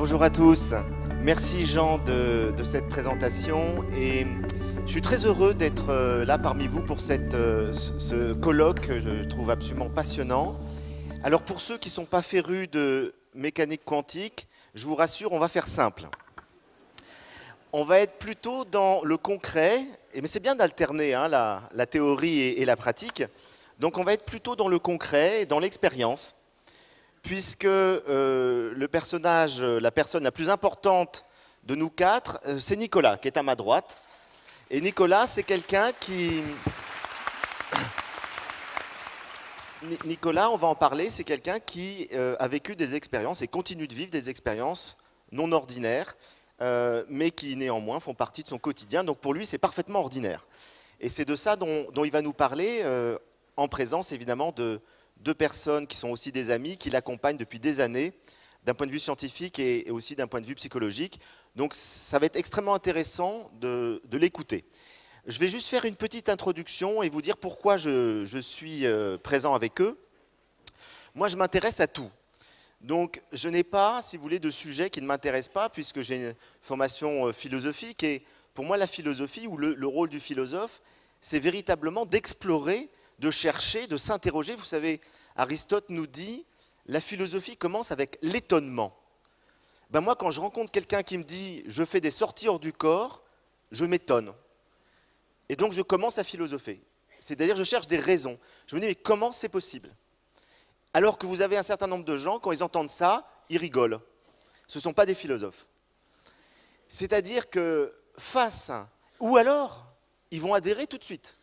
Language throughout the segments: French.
Bonjour à tous, merci Jean de cette présentation et je suis très heureux d'être là parmi vous pour ce colloque que je trouve absolument passionnant. Alors pour ceux qui ne sont pas férus de mécanique quantique, je vous rassure, on va faire simple. On va être plutôt dans le concret, mais c'est bien d'alterner hein, la théorie et la pratique. Donc on va être plutôt dans le concret et dans l'expérience, puisque la personne la plus importante de nous quatre, c'est Nicolas, qui est à ma droite. Et Nicolas, c'est quelqu'un qui... Nicolas, on va en parler, c'est quelqu'un qui a vécu des expériences et continue de vivre des expériences non ordinaires, mais qui néanmoins font partie de son quotidien. Donc pour lui, c'est parfaitement ordinaire. Et c'est de ça dont il va nous parler, en présence évidemment de deux personnes qui sont aussi des amis, qui l'accompagnent depuis des années, d'un point de vue scientifique et aussi d'un point de vue psychologique. Donc ça va être extrêmement intéressant de l'écouter. Je vais juste faire une petite introduction et vous dire pourquoi je suis présent avec eux. Moi, je m'intéresse à tout. Donc je n'ai pas, si vous voulez, de sujet qui ne m'intéresse pas, puisque j'ai une formation philosophique. Et pour moi, la philosophie, ou le rôle du philosophe, c'est véritablement d'explorer, de chercher, de s'interroger. Vous savez, Aristote nous dit, la philosophie commence avec l'étonnement. Ben moi, quand je rencontre quelqu'un qui me dit « je fais des sorties hors du corps », je m'étonne. Et donc, je commence à philosopher. C'est-à-dire, je cherche des raisons. Je me dis « mais comment c'est possible ?» Alors que vous avez un certain nombre de gens, quand ils entendent ça, ils rigolent. Ce ne sont pas des philosophes. C'est-à-dire que face, ou alors, ils vont adhérer tout de suite.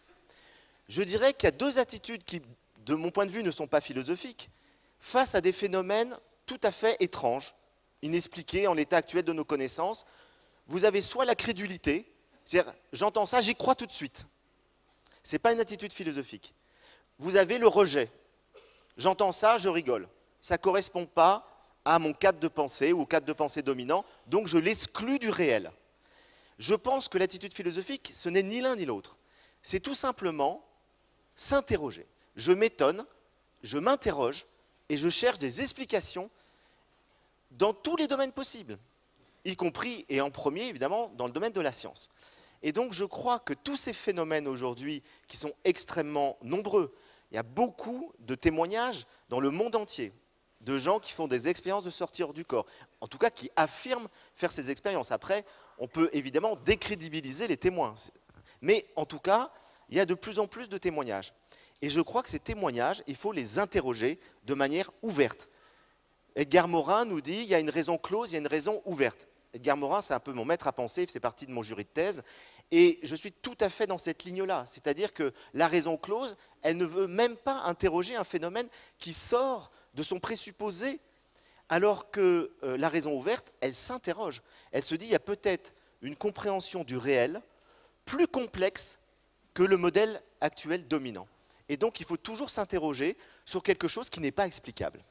Je dirais qu'il y a deux attitudes qui, de mon point de vue, ne sont pas philosophiques, face à des phénomènes tout à fait étranges, inexpliqués en l'état actuel de nos connaissances. Vous avez soit la crédulité, c'est-à-dire j'entends ça, j'y crois tout de suite. Ce n'est pas une attitude philosophique. Vous avez le rejet. J'entends ça, je rigole. Ça ne correspond pas à mon cadre de pensée ou au cadre de pensée dominant, donc je l'exclus du réel. Je pense que l'attitude philosophique, ce n'est ni l'un ni l'autre. C'est tout simplement s'interroger. Je m'étonne, je m'interroge et je cherche des explications dans tous les domaines possibles, y compris et en premier évidemment dans le domaine de la science. Et donc je crois que tous ces phénomènes aujourd'hui qui sont extrêmement nombreux, il y a beaucoup de témoignages dans le monde entier de gens qui font des expériences de sortie hors du corps, en tout cas qui affirment faire ces expériences. Après, on peut évidemment décrédibiliser les témoins, mais en tout cas, il y a de plus en plus de témoignages. Et je crois que ces témoignages, il faut les interroger de manière ouverte. Edgar Morin nous dit, il y a une raison close, il y a une raison ouverte. Edgar Morin, c'est un peu mon maître à penser, il fait partie de mon jury de thèse. Et je suis tout à fait dans cette ligne-là. C'est-à-dire que la raison close, elle ne veut même pas interroger un phénomène qui sort de son présupposé, alors que la raison ouverte, elle s'interroge. Elle se dit, il y a peut-être une compréhension du réel plus complexe que le modèle actuel dominant. Et donc, il faut toujours s'interroger sur quelque chose qui n'est pas explicable.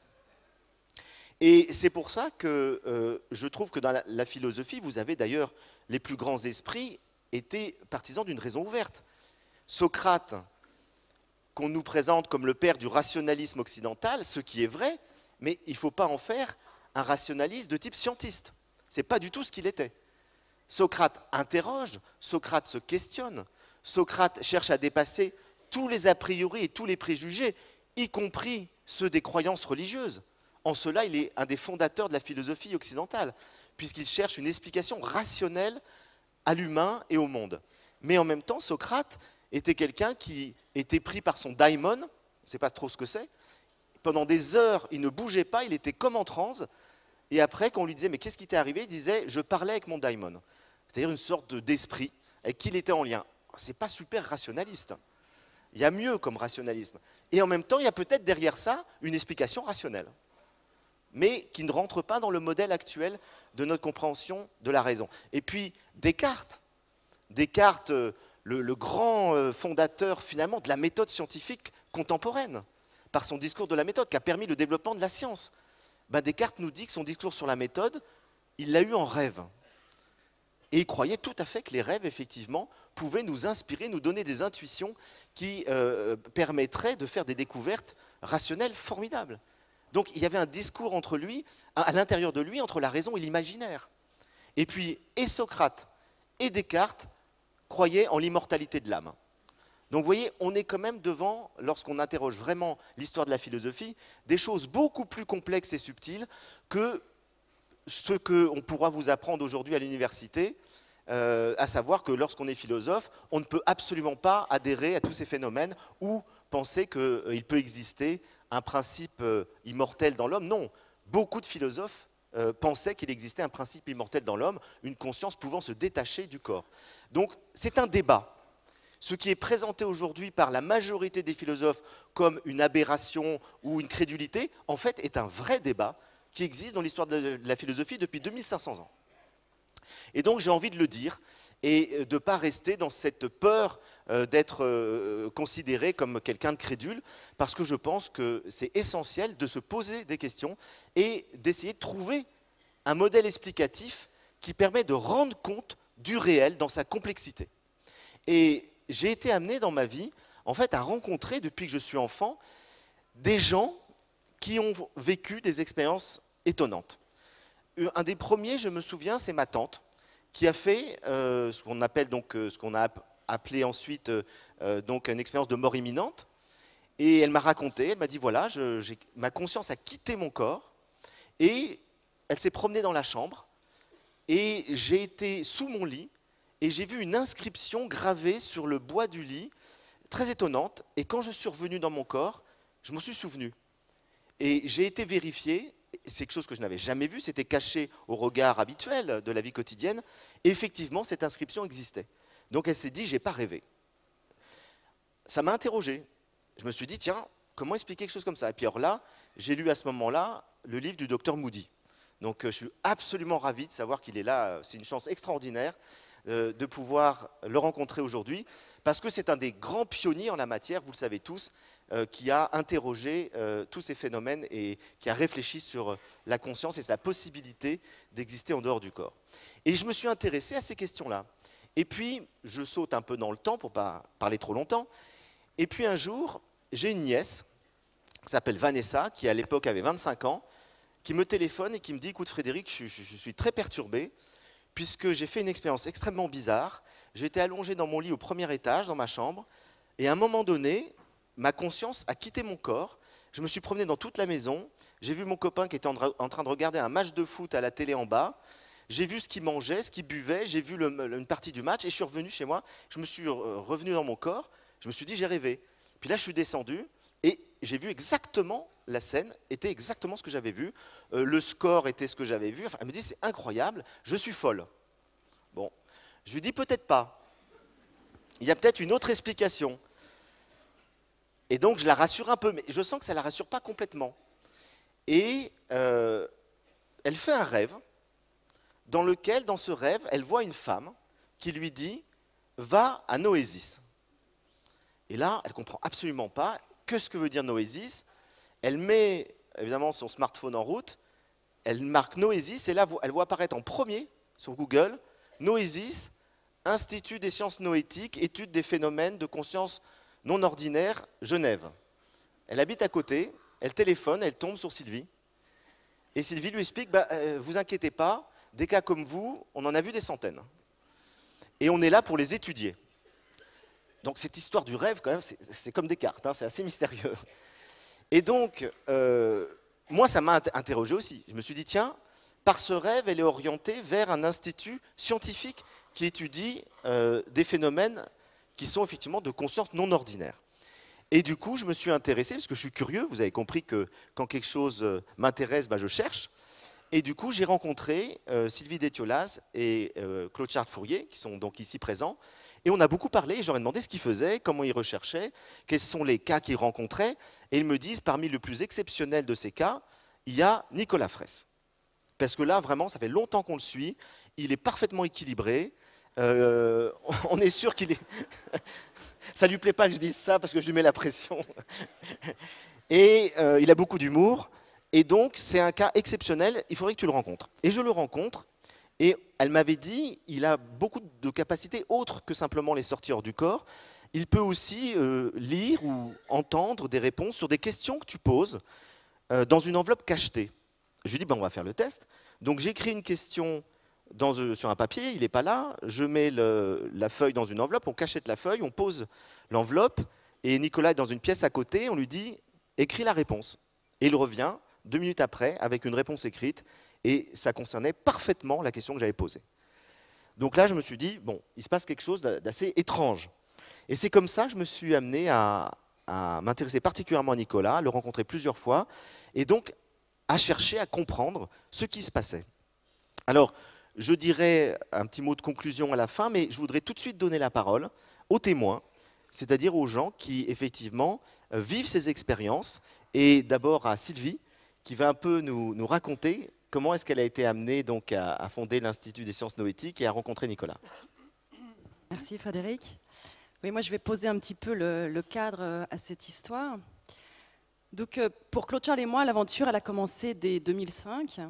Et c'est pour ça que je trouve que dans la philosophie, vous avez d'ailleurs les plus grands esprits étaient partisans d'une raison ouverte. Socrate, qu'on nous présente comme le père du rationalisme occidental, ce qui est vrai, mais il ne faut pas en faire un rationaliste de type scientiste. Ce n'est pas du tout ce qu'il était. Socrate interroge, Socrate se questionne, Socrate cherche à dépasser tous les a priori et tous les préjugés, y compris ceux des croyances religieuses. En cela, il est un des fondateurs de la philosophie occidentale, puisqu'il cherche une explication rationnelle à l'humain et au monde. Mais en même temps, Socrate était quelqu'un qui était pris par son daimon, on ne sait pas trop ce que c'est. Pendant des heures, il ne bougeait pas, il était comme en transe. Et après, quand on lui disait « mais qu'est-ce qui t'est arrivé ?» il disait « je parlais avec mon daimon ». C'est-à-dire une sorte d'esprit avec qui il était en lien. Ce n'est pas super rationaliste. Il y a mieux comme rationalisme. Et en même temps, il y a peut-être derrière ça une explication rationnelle, mais qui ne rentre pas dans le modèle actuel de notre compréhension de la raison. Et puis Descartes, le grand fondateur finalement de la méthode scientifique contemporaine, par son discours de la méthode qui a permis le développement de la science. Ben Descartes nous dit que son discours sur la méthode, il l'a eu en rêve. Et il croyait tout à fait que les rêves, effectivement, pouvaient nous inspirer, nous donner des intuitions qui permettraient de faire des découvertes rationnelles formidables. Donc il y avait un discours entre lui, à l'intérieur de lui, entre la raison et l'imaginaire. Et puis, et Socrate et Descartes croyaient en l'immortalité de l'âme. Donc vous voyez, on est quand même devant, lorsqu'on interroge vraiment l'histoire de la philosophie, des choses beaucoup plus complexes et subtiles que ce qu'on pourra vous apprendre aujourd'hui à l'université, à savoir que lorsqu'on est philosophe, on ne peut absolument pas adhérer à tous ces phénomènes ou penser qu'il peut exister un principe immortel dans l'homme. Non, beaucoup de philosophes pensaient qu'il existait un principe immortel dans l'homme, une conscience pouvant se détacher du corps. Donc c'est un débat. Ce qui est présenté aujourd'hui par la majorité des philosophes comme une aberration ou une crédulité, en fait, est un vrai débat qui existe dans l'histoire de la philosophie depuis 2500 ans. Et donc j'ai envie de le dire et de ne pas rester dans cette peur d'être considéré comme quelqu'un de crédule, parce que je pense que c'est essentiel de se poser des questions et d'essayer de trouver un modèle explicatif qui permet de rendre compte du réel dans sa complexité. Et j'ai été amené dans ma vie, en fait, à rencontrer, depuis que je suis enfant, des gens qui ont vécu des expériences étonnantes. Un des premiers, je me souviens, c'est ma tante, qui a fait ce qu'on appelle donc, ce qu'on a appelé ensuite donc une expérience de mort imminente. Et elle m'a raconté, elle m'a dit voilà, ma conscience a quitté mon corps et elle s'est promenée dans la chambre et j'ai été sous mon lit. Et j'ai vu une inscription gravée sur le bois du lit, très étonnante, et quand je suis revenu dans mon corps, je m'en suis souvenu. Et j'ai été vérifié, c'est quelque chose que je n'avais jamais vu, c'était caché au regard habituel de la vie quotidienne, et effectivement, cette inscription existait. Donc elle s'est dit, j'ai pas rêvé. Ça m'a interrogé. Je me suis dit, tiens, comment expliquer quelque chose comme ça? Et puis alors là, j'ai lu à ce moment-là le livre du docteur Moody. Donc je suis absolument ravi de savoir qu'il est là, c'est une chance extraordinaire de pouvoir le rencontrer aujourd'hui, parce que c'est un des grands pionniers en la matière, vous le savez tous, qui a interrogé tous ces phénomènes et qui a réfléchi sur la conscience et sa possibilité d'exister en dehors du corps. Et je me suis intéressé à ces questions-là. Et puis, je saute un peu dans le temps pour ne pas parler trop longtemps, et puis un jour, j'ai une nièce qui s'appelle Vanessa, qui à l'époque avait 25 ans, qui me téléphone et qui me dit « Écoute Frédéric, je suis très perturbé, puisque j'ai fait une expérience extrêmement bizarre. J'étais allongé dans mon lit au premier étage, dans ma chambre, et à un moment donné, ma conscience a quitté mon corps. Je me suis promené dans toute la maison. J'ai vu mon copain qui était en train de regarder un match de foot à la télé en bas. J'ai vu ce qu'il mangeait, ce qu'il buvait. J'ai vu une partie du match et je suis revenu chez moi. Je me suis revenu dans mon corps. Je me suis dit, j'ai rêvé. Puis là, je suis descendu et j'ai vu exactement, la scène était exactement ce que j'avais vu. Le score était ce que j'avais vu. Enfin, elle me dit, c'est incroyable, je suis folle. Bon, je lui dis, peut-être pas. Il y a peut-être une autre explication. Et donc, je la rassure un peu, mais je sens que ça ne la rassure pas complètement. Et elle fait un rêve, dans lequel, dans ce rêve, elle voit une femme qui lui dit, va à Noésis. Et là, elle ne comprend absolument pas ce que veut dire Noésis. Elle met évidemment son smartphone en route, elle marque Noésis, et là, elle voit apparaître en premier sur Google, Noésis, Institut des sciences noétiques, étude des phénomènes de conscience non ordinaire, Genève. Elle habite à côté, elle téléphone, elle tombe sur Sylvie. Et Sylvie lui explique, vous inquiétez pas, des cas comme vous, on en a vu des centaines. Et on est là pour les étudier. Donc cette histoire du rêve, quand même, c'est comme des cartes, hein, c'est assez mystérieux. Et donc, moi, ça m'a interrogé aussi. Je me suis dit, tiens, par ce rêve, elle est orientée vers un institut scientifique qui étudie des phénomènes qui sont effectivement de conscience non ordinaire. Et du coup, je me suis intéressé, parce que je suis curieux, vous avez compris que quand quelque chose m'intéresse, je cherche. Et du coup, j'ai rencontré Sylvie Détiolas et Claude Charles-Fourier, qui sont donc ici présents. Et on a beaucoup parlé, et je leur ai demandé ce qu'ils faisaient, comment ils recherchaient, quels sont les cas qu'ils rencontraient. Et ils me disent, parmi le plus exceptionnel de ces cas, il y a Nicolas Fraisse. Parce que là, vraiment, ça fait longtemps qu'on le suit, il est parfaitement équilibré, on est sûr qu'il est... Ça ne lui plaît pas que je dise ça, parce que je lui mets la pression. Et il a beaucoup d'humour, et donc c'est un cas exceptionnel, il faudrait que tu le rencontres. Et je le rencontre, et elle m'avait dit, il a beaucoup de capacités autres que simplement les sorties hors du corps. Il peut aussi lire ou entendre des réponses sur des questions que tu poses, dans une enveloppe cachetée. Je lui dis, ben, on va faire le test. Donc j'écris une question sur un papier, il n'est pas là, je mets la feuille dans une enveloppe, on cachette la feuille, on pose l'enveloppe, et Nicolas est dans une pièce à côté, on lui dit, écris la réponse. Et il revient 2 minutes après avec une réponse écrite, et ça concernait parfaitement la question que j'avais posée. Donc là, je me suis dit, bon, il se passe quelque chose d'assez étrange. Et c'est comme ça que je me suis amené à m'intéresser particulièrement à Nicolas, à le rencontrer plusieurs fois, et donc à chercher à comprendre ce qui se passait. Alors, je dirais un petit mot de conclusion à la fin, mais je voudrais tout de suite donner la parole aux témoins, c'est-à-dire aux gens qui, effectivement, vivent ces expériences, et d'abord à Sylvie, qui va un peu nous raconter comment est-ce qu'elle a été amenée donc, à fonder l'Institut des sciences noétiques et à rencontrer Nicolas. Merci Frédéric. Oui, moi je vais poser un petit peu le cadre à cette histoire. Donc pour Claude Charles et moi, l'aventure elle a commencé dès 2005.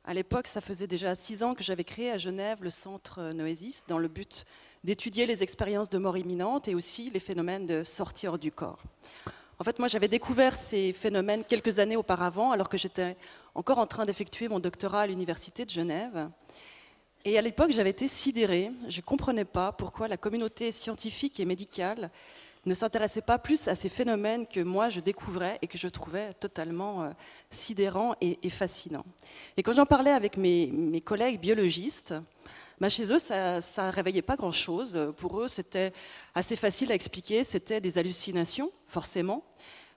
À l'époque, ça faisait déjà 6 ans que j'avais créé à Genève le centre Noesis dans le but d'étudier les expériences de mort imminente et aussi les phénomènes de sortie hors du corps. En fait, moi j'avais découvert ces phénomènes quelques années auparavant alors que j'étais encore en train d'effectuer mon doctorat à l'université de Genève. Et à l'époque, j'avais été sidérée. Je ne comprenais pas pourquoi la communauté scientifique et médicale ne s'intéressait pas plus à ces phénomènes que moi je découvrais et que je trouvais totalement sidérants et fascinants. Et quand j'en parlais avec mes collègues biologistes, chez eux, ça ne réveillait pas grand-chose. Pour eux, c'était assez facile à expliquer. C'était des hallucinations, forcément,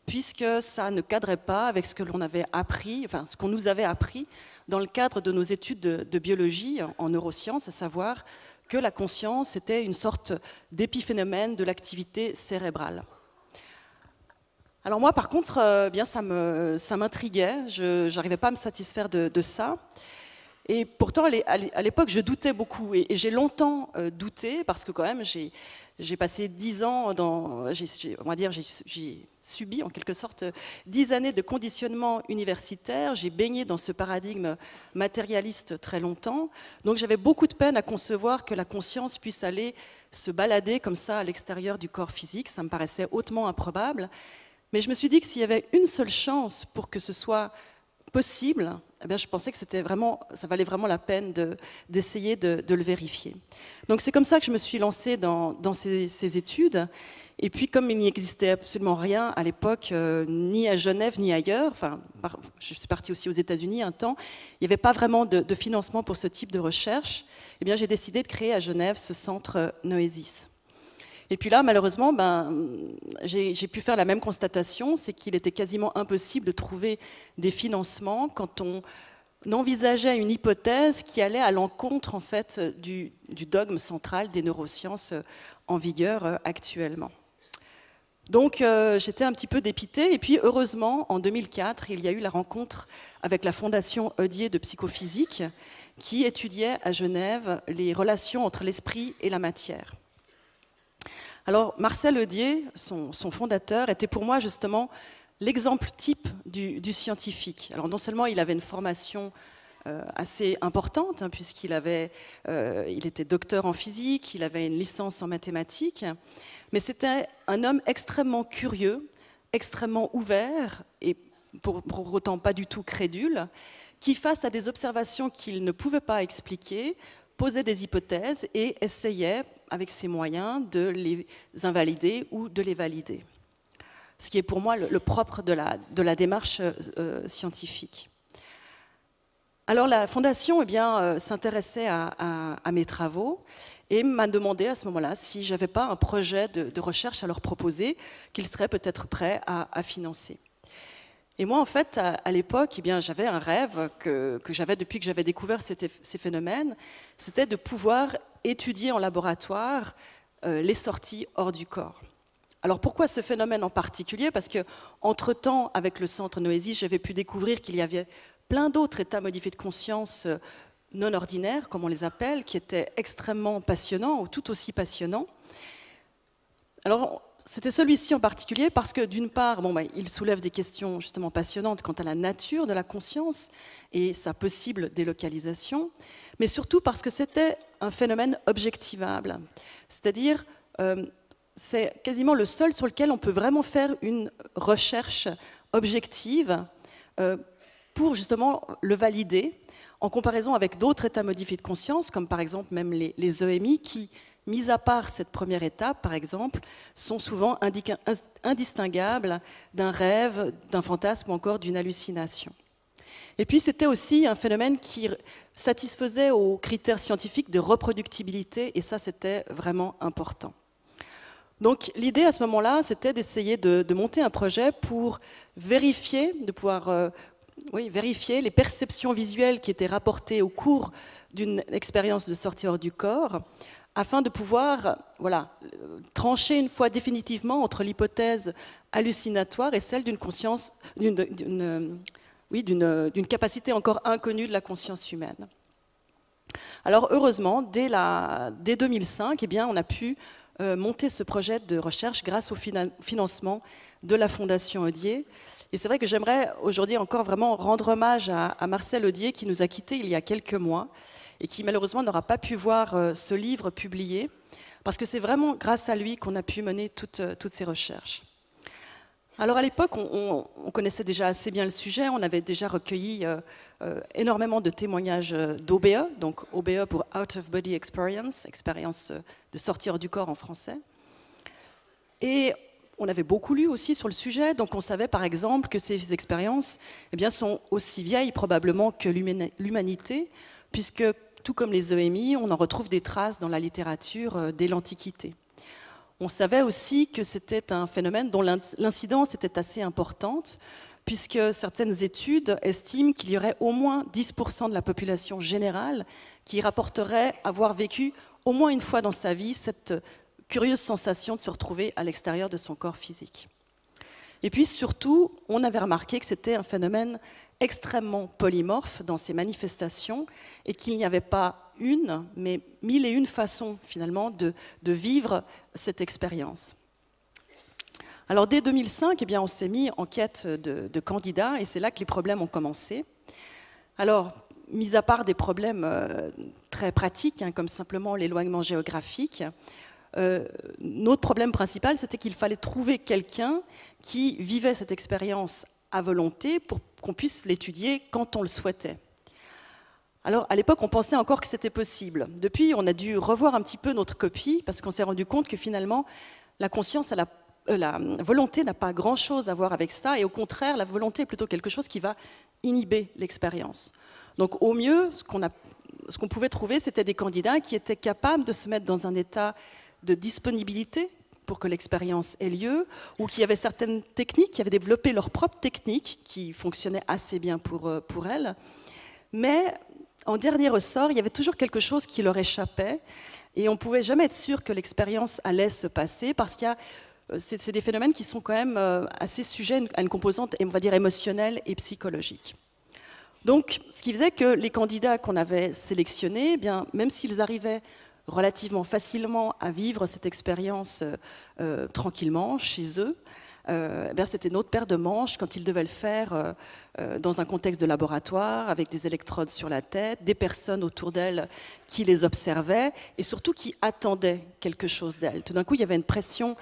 puisque ça ne cadrait pas avec ce que l'on avait appris, enfin ce qu'on nous avait appris dans le cadre de nos études de biologie en neurosciences, à savoir que la conscience était une sorte d'épiphénomène de l'activité cérébrale. Alors moi, par contre, bien ça m'intriguait, je n'arrivais pas à me satisfaire de ça. Et pourtant, à l'époque, je doutais beaucoup. Et j'ai longtemps douté, parce que quand même, j'ai passé 10 ans j'ai subi en quelque sorte 10 années de conditionnement universitaire. J'ai baigné dans ce paradigme matérialiste très longtemps. Donc j'avais beaucoup de peine à concevoir que la conscience puisse aller se balader comme ça à l'extérieur du corps physique. Ça me paraissait hautement improbable. Mais je me suis dit que s'il y avait une seule chance pour que ce soit possible, eh bien, je pensais que ça valait vraiment la peine d'essayer de le vérifier. Donc c'est comme ça que je me suis lancée dans ces études. Et puis comme il n'y existait absolument rien à l'époque, ni à Genève ni ailleurs, enfin, je suis partie aussi aux États-Unis un temps, il n'y avait pas vraiment de financement pour ce type de recherche, eh bien, j'ai décidé de créer à Genève ce centre Noesis. Et puis là, malheureusement, j'ai pu faire la même constatation, c'est qu'il était quasiment impossible de trouver des financements quand on envisageait une hypothèse qui allait à l'encontre en fait, du dogme central des neurosciences en vigueur actuellement. Donc j'étais un petit peu dépitée, et puis heureusement, en 2004, il y a eu la rencontre avec la Fondation Odier de psychophysique qui étudiait à Genève les relations entre l'esprit et la matière. Alors Marcel Odier, son fondateur, était pour moi justement l'exemple type du scientifique. Alors non seulement il avait une formation assez importante, hein, puisqu'il il était docteur en physique, il avait une licence en mathématiques, mais c'était un homme extrêmement curieux, extrêmement ouvert et pour autant pas du tout crédule, qui face à des observations qu'il ne pouvait pas expliquer, posait des hypothèses et essayait, avec ses moyens, de les invalider ou de les valider. Ce qui est pour moi le propre de la démarche scientifique. Alors la Fondation s'intéressait à mes travaux et m'a demandé à ce moment-là si je n'avais pas un projet de recherche à leur proposer qu'ils seraient peut-être prêts à financer. Et moi, en fait, à l'époque, j'avais un rêve que j'avais depuis que j'avais découvert ces phénomènes, c'était de pouvoir étudier en laboratoire les sorties hors du corps. Alors pourquoi ce phénomène en particulier? Parce qu'entre-temps, avec le centre Noesis, j'avais pu découvrir qu'il y avait plein d'autres états modifiés de conscience non ordinaires, comme on les appelle, qui étaient extrêmement passionnants ou tout aussi passionnants. Alors, c'était celui-ci en particulier parce que d'une part, il soulève des questions justement passionnantes quant à la nature de la conscience et sa possible délocalisation, mais surtout parce que c'était un phénomène objectivable. C'est-à-dire, c'est quasiment le seul sur lequel on peut vraiment faire une recherche objective pour justement le valider en comparaison avec d'autres états modifiés de conscience, comme par exemple même les EMI, qui, mis à part cette première étape, par exemple, sont souvent indistinguables d'un rêve, d'un fantasme ou encore d'une hallucination. Et puis c'était aussi un phénomène qui satisfaisait aux critères scientifiques de reproductibilité, et ça c'était vraiment important. Donc l'idée à ce moment-là, c'était d'essayer de monter un projet pour vérifier, de pouvoir vérifier les perceptions visuelles qui étaient rapportées au cours d'une expérience de sortie hors du corps, afin de pouvoir trancher une fois définitivement entre l'hypothèse hallucinatoire et celle d'une conscience, d'une capacité encore inconnue de la conscience humaine. Alors heureusement, dès 2005, eh bien, on a pu monter ce projet de recherche grâce au financement de la Fondation Odier. Et c'est vrai que j'aimerais aujourd'hui encore vraiment rendre hommage à Marcel Odier qui nous a quittés il y a quelques mois et qui malheureusement n'aura pas pu voir ce livre publié, parce que c'est vraiment grâce à lui qu'on a pu mener toutes ces recherches. Alors à l'époque, on connaissait déjà assez bien le sujet, on avait déjà recueilli énormément de témoignages d'OBE, donc OBE pour Out of Body Experience, expérience de sortir du corps en français. Et on avait beaucoup lu aussi sur le sujet, donc on savait par exemple que ces expériences sont aussi vieilles probablement que l'humanité, puisque tout comme les EMI, on en retrouve des traces dans la littérature dès l'Antiquité. On savait aussi que c'était un phénomène dont l'incidence était assez importante, puisque certaines études estiment qu'il y aurait au moins 10% de la population générale qui rapporterait avoir vécu au moins une fois dans sa vie cette curieuse sensation de se retrouver à l'extérieur de son corps physique. Et puis surtout, on avait remarqué que c'était un phénomène extrêmement polymorphe dans ses manifestations et qu'il n'y avait pas une, mais 1001 façons finalement de vivre cette expérience. Alors dès 2005, on s'est mis en quête de candidats et c'est là que les problèmes ont commencé. Alors, mis à part des problèmes très pratiques, comme simplement l'éloignement géographique, notre problème principal, c'était qu'il fallait trouver quelqu'un qui vivait cette expérience à volonté pour qu'on puisse l'étudier quand on le souhaitait. Alors, à l'époque, on pensait encore que c'était possible. Depuis, on a dû revoir un petit peu notre copie parce qu'on s'est rendu compte que finalement, la conscience, la volonté n'a pas grand-chose à voir avec ça et au contraire, la volonté est plutôt quelque chose qui va inhiber l'expérience. Donc, au mieux, ce qu'on pouvait trouver, c'était des candidats qui étaient capables de se mettre dans un état de disponibilité pour que l'expérience ait lieu, ou qui avaient certaines techniques, qui avaient développé leurs propres techniques, qui fonctionnaient assez bien pour elles. Mais en dernier ressort, il y avait toujours quelque chose qui leur échappait, et on ne pouvait jamais être sûr que l'expérience allait se passer, parce qu'il y a c'est des phénomènes qui sont quand même assez sujets à une composante, on va dire, émotionnelle et psychologique. Donc, ce qui faisait que les candidats qu'on avait sélectionnés, même s'ils arrivaient relativement facilement à vivre cette expérience tranquillement chez eux, c'était notre paire de manches quand ils devaient le faire dans un contexte de laboratoire, avec des électrodes sur la tête, des personnes autour d'elles qui les observaient et surtout qui attendaient quelque chose d'elles. Tout d'un coup, il y avait une pression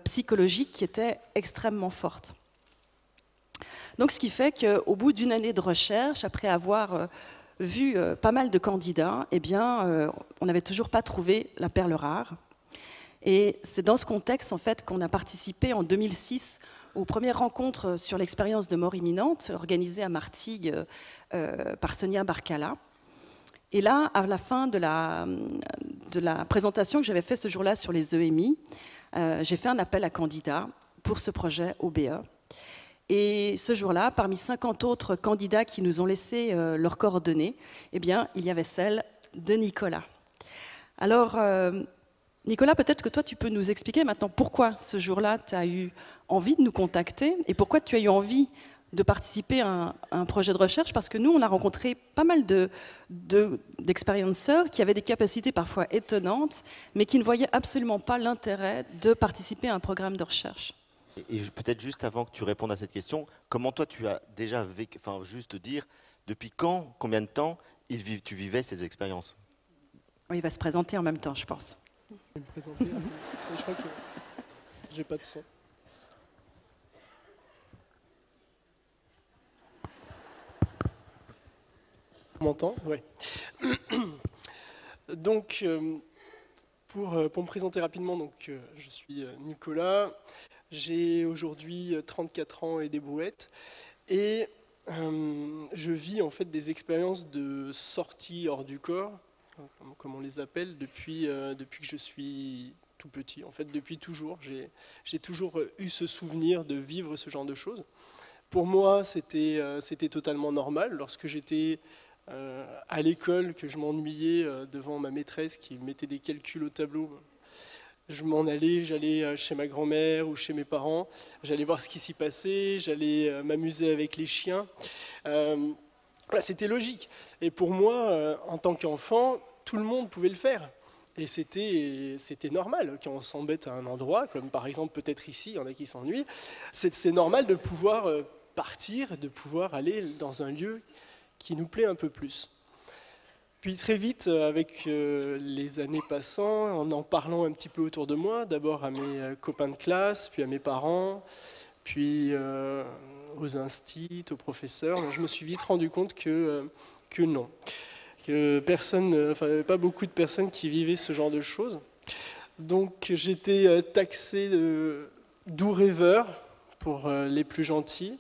psychologique qui était extrêmement forte. Donc, ce qui fait qu'au bout d'une année de recherche, après avoir vu pas mal de candidats, on n'avait toujours pas trouvé la perle rare. Et c'est dans ce contexte en fait, qu'on a participé en 2006 aux premières rencontres sur l'expérience de mort imminente organisées à Martigues par Sonia Barcala. Et là, à la fin de la présentation que j'avais faite ce jour-là sur les EMI, j'ai fait un appel à candidats pour ce projet OBE. Et ce jour-là, parmi 50 autres candidats qui nous ont laissé leurs coordonnées, il y avait celle de Nicolas. Alors, Nicolas, peut-être que toi, tu peux nous expliquer maintenant pourquoi ce jour-là, tu as eu envie de nous contacter et pourquoi tu as eu envie de participer à un projet de recherche, parce que nous, on a rencontré pas mal d'expérienceurs qui avaient des capacités parfois étonnantes, mais qui ne voyaient absolument pas l'intérêt de participer à un programme de recherche. Et peut-être juste avant que tu répondes à cette question, comment toi tu as déjà vécu, enfin juste dire, depuis quand, combien de temps tu vivais ces expériences? Oui, il va se présenter en même temps, je pense. Je vais me présenter, je crois que j'ai pas de son. On m'entend? Ouais. Donc, pour me présenter rapidement, donc, je suis Nicolas, j'ai aujourd'hui 34 ans et des brouettes, et je vis en fait des expériences de sortie hors du corps, comme on les appelle, depuis que je suis tout petit. En fait, depuis toujours, j'ai toujours eu ce souvenir de vivre ce genre de choses. Pour moi, c'était totalement normal. Lorsque j'étais à l'école, que je m'ennuyais devant ma maîtresse qui mettait des calculs au tableau, je m'en allais, j'allais chez ma grand-mère ou chez mes parents, j'allais voir ce qui s'y passait, j'allais m'amuser avec les chiens. Voilà, c'était logique. Et pour moi, en tant qu'enfant, tout le monde pouvait le faire. Et c'était normal, quand on s'embête à un endroit, comme par exemple peut-être ici, il y en a qui s'ennuient, c'est normal de pouvoir partir, de pouvoir aller dans un lieu qui nous plaît un peu plus. Puis très vite, avec les années passant, en parlant un petit peu autour de moi, d'abord à mes copains de classe, puis à mes parents, puis aux instits, aux professeurs, je me suis vite rendu compte que non. Que personne, enfin, pas beaucoup de personnes qui vivaient ce genre de choses. Donc j'étais taxé de doux rêveur pour les plus gentils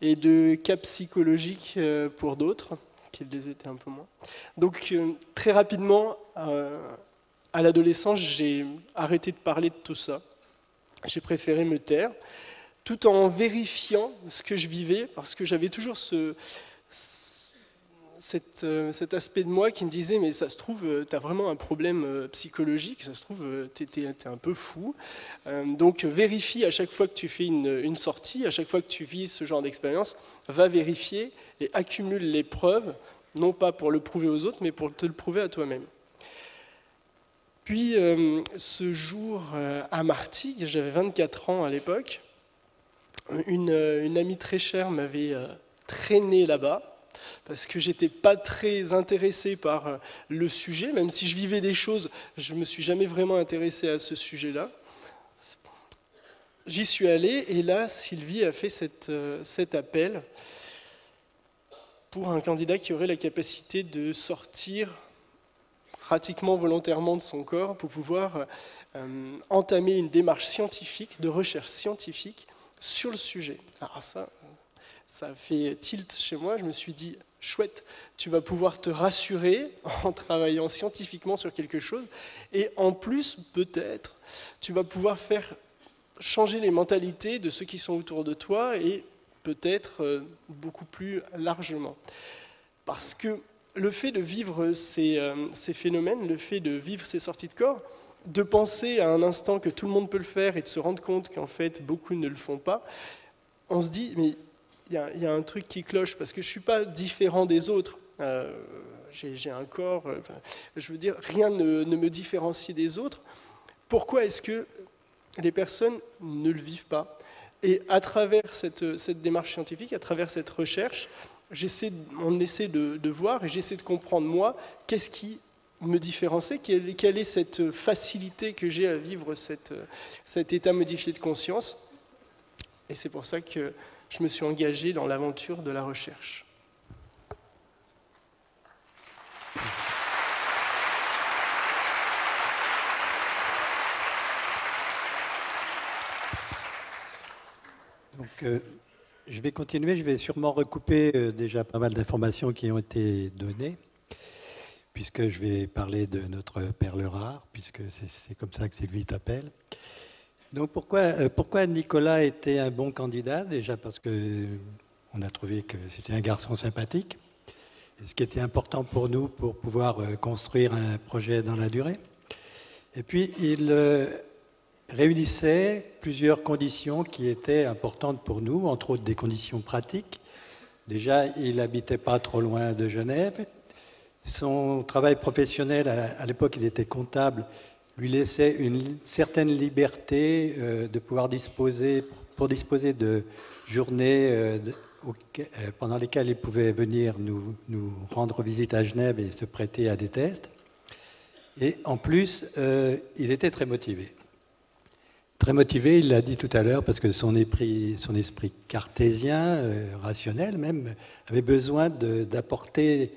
et de cas psychologiques pour d'autres, qui les étaient un peu moins. Donc très rapidement, à l'adolescence, j'ai arrêté de parler de tout ça. J'ai préféré me taire, tout en vérifiant ce que je vivais, parce que j'avais toujours cet aspect de moi qui me disait mais ça se trouve tu as vraiment un problème psychologique, ça se trouve t'es un peu fou, donc vérifie à chaque fois que tu fais une sortie, à chaque fois que tu vis ce genre d'expérience, va vérifier et accumule les preuves, non pas pour le prouver aux autres mais pour te le prouver à toi-même. Puis ce jour à Martigues, j'avais 24 ans à l'époque, une amie très chère m'avait traîné là-bas, parce que j'étais pas très intéressé par le sujet, même si je vivais des choses, je me suis jamais vraiment intéressé à ce sujet-là. J'y suis allé, et là, Sylvie a fait cet appel pour un candidat qui aurait la capacité de sortir pratiquement volontairement de son corps pour pouvoir entamer une démarche scientifique, de recherche scientifique sur le sujet. Alors ça a fait tilt chez moi, je me suis dit, chouette, tu vas pouvoir te rassurer en travaillant scientifiquement sur quelque chose, et en plus, peut-être, tu vas pouvoir faire changer les mentalités de ceux qui sont autour de toi, et peut-être beaucoup plus largement. Parce que le fait de vivre ces phénomènes, le fait de vivre ces sorties de corps, de penser à un instant que tout le monde peut le faire et de se rendre compte qu'en fait, beaucoup ne le font pas, on se dit, mais il y a un truc qui cloche, parce que je ne suis pas différent des autres. J'ai un corps, je veux dire, rien ne me différencie des autres. Pourquoi est-ce que les personnes ne le vivent pas? Et à travers cette démarche scientifique, à travers cette recherche, on essaie de voir et j'essaie de comprendre, moi, qu'est-ce qui me différencie, quelle est cette facilité que j'ai à vivre cet état modifié de conscience. Et c'est pour ça que je me suis engagé dans l'aventure de la recherche. Donc, je vais continuer, je vais sûrement recouper déjà pas mal d'informations qui ont été données, puisque je vais parler de notre perle rare, puisque c'est comme ça que Sylvie t'appelle. Donc pourquoi Nicolas était un bon candidat? Déjà parce qu'on a trouvé que c'était un garçon sympathique, et ce qui était important pour nous pour pouvoir construire un projet dans la durée. Et puis il réunissait plusieurs conditions qui étaient importantes pour nous, entre autres des conditions pratiques. Déjà, il n'habitait pas trop loin de Genève. Son travail professionnel, à l'époque il était comptable, lui laissait une certaine liberté de pouvoir disposer de journées pendant lesquelles il pouvait venir nous rendre visite à Genève et se prêter à des tests. Et en plus, il était très motivé. Très motivé, il l'a dit tout à l'heure, parce que son esprit cartésien, rationnel même, avait besoin d'apporter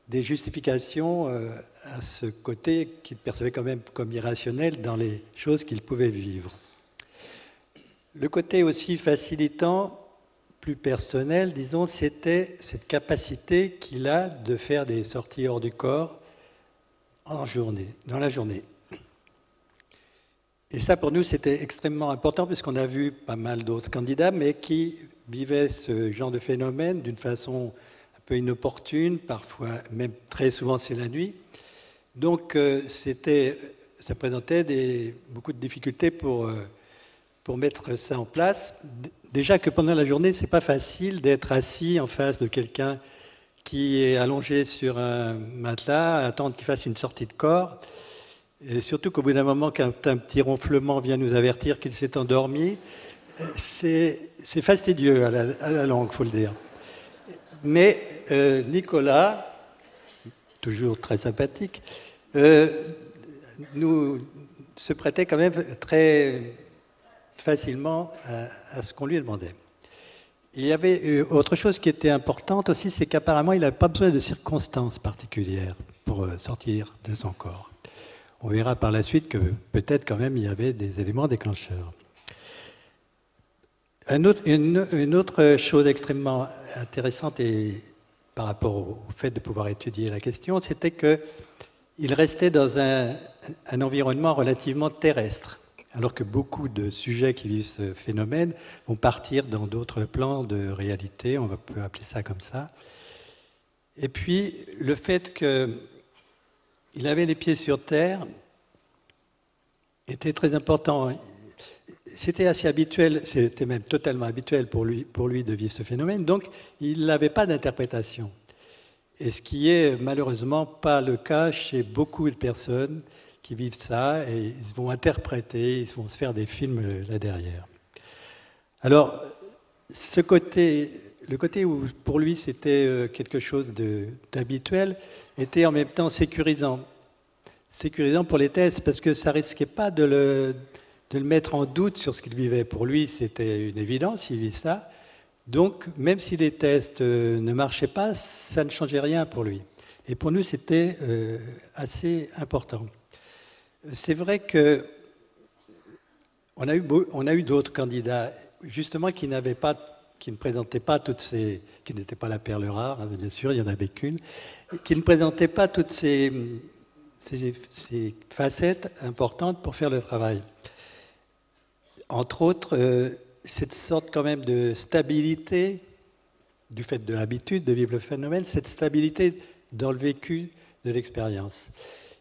des justifications à ce côté qu'il percevait quand même comme irrationnel dans les choses qu'il pouvait vivre. Le côté aussi facilitant, plus personnel, disons, c'était cette capacité qu'il a de faire des sorties hors du corps dans la journée. Et ça, pour nous, c'était extrêmement important, puisqu'on a vu pas mal d'autres candidats, mais qui vivaient ce genre de phénomène d'une façon un peu inopportune, parfois, même très souvent, c'est la nuit. Donc, ça présentait beaucoup de difficultés pour mettre ça en place. Déjà que pendant la journée, c'est pas facile d'être assis en face de quelqu'un qui est allongé sur un matelas, à attendre qu'il fasse une sortie de corps. Et surtout qu'au bout d'un moment, quand un petit ronflement vient nous avertir qu'il s'est endormi, c'est fastidieux à la langue, il faut le dire. Mais Nicolas, toujours très sympathique, nous se prêtait quand même très facilement à ce qu'on lui demandait. Il y avait autre chose qui était importante aussi, c'est qu'apparemment, il n'avait pas besoin de circonstances particulières pour sortir de son corps. On verra par la suite que peut-être quand même il y avait des éléments déclencheurs. Une autre chose extrêmement intéressante par rapport au fait de pouvoir étudier la question, c'était qu'il restait dans un environnement relativement terrestre, alors que beaucoup de sujets qui vivent ce phénomène vont partir dans d'autres plans de réalité, on peut appeler ça comme ça. Et puis, le fait qu'il avait les pieds sur terre était très important. C'était assez habituel, c'était même totalement habituel pour lui de vivre ce phénomène, donc il n'avait pas d'interprétation. Et ce qui est malheureusement pas le cas chez beaucoup de personnes qui vivent ça, et ils vont interpréter, ils vont se faire des films là derrière. Alors, le côté où pour lui c'était quelque chose d'habituel, était en même temps sécurisant. Sécurisant pour les tests, parce que ça risquait pas de le mettre en doute sur ce qu'il vivait. Pour lui, c'était une évidence, il vit ça. Donc, même si les tests ne marchaient pas, ça ne changeait rien pour lui. Et pour nous, c'était assez important. C'est vrai que on a eu d'autres candidats, justement, qui ne présentaient pas qui n'étaient pas la perle rare, hein, bien sûr, il n'y en avait qu'une, qui ne présentaient pas toutes ces facettes importantes pour faire le travail. Entre autres, cette sorte quand même de stabilité, du fait de l'habitude de vivre le phénomène, cette stabilité dans le vécu de l'expérience.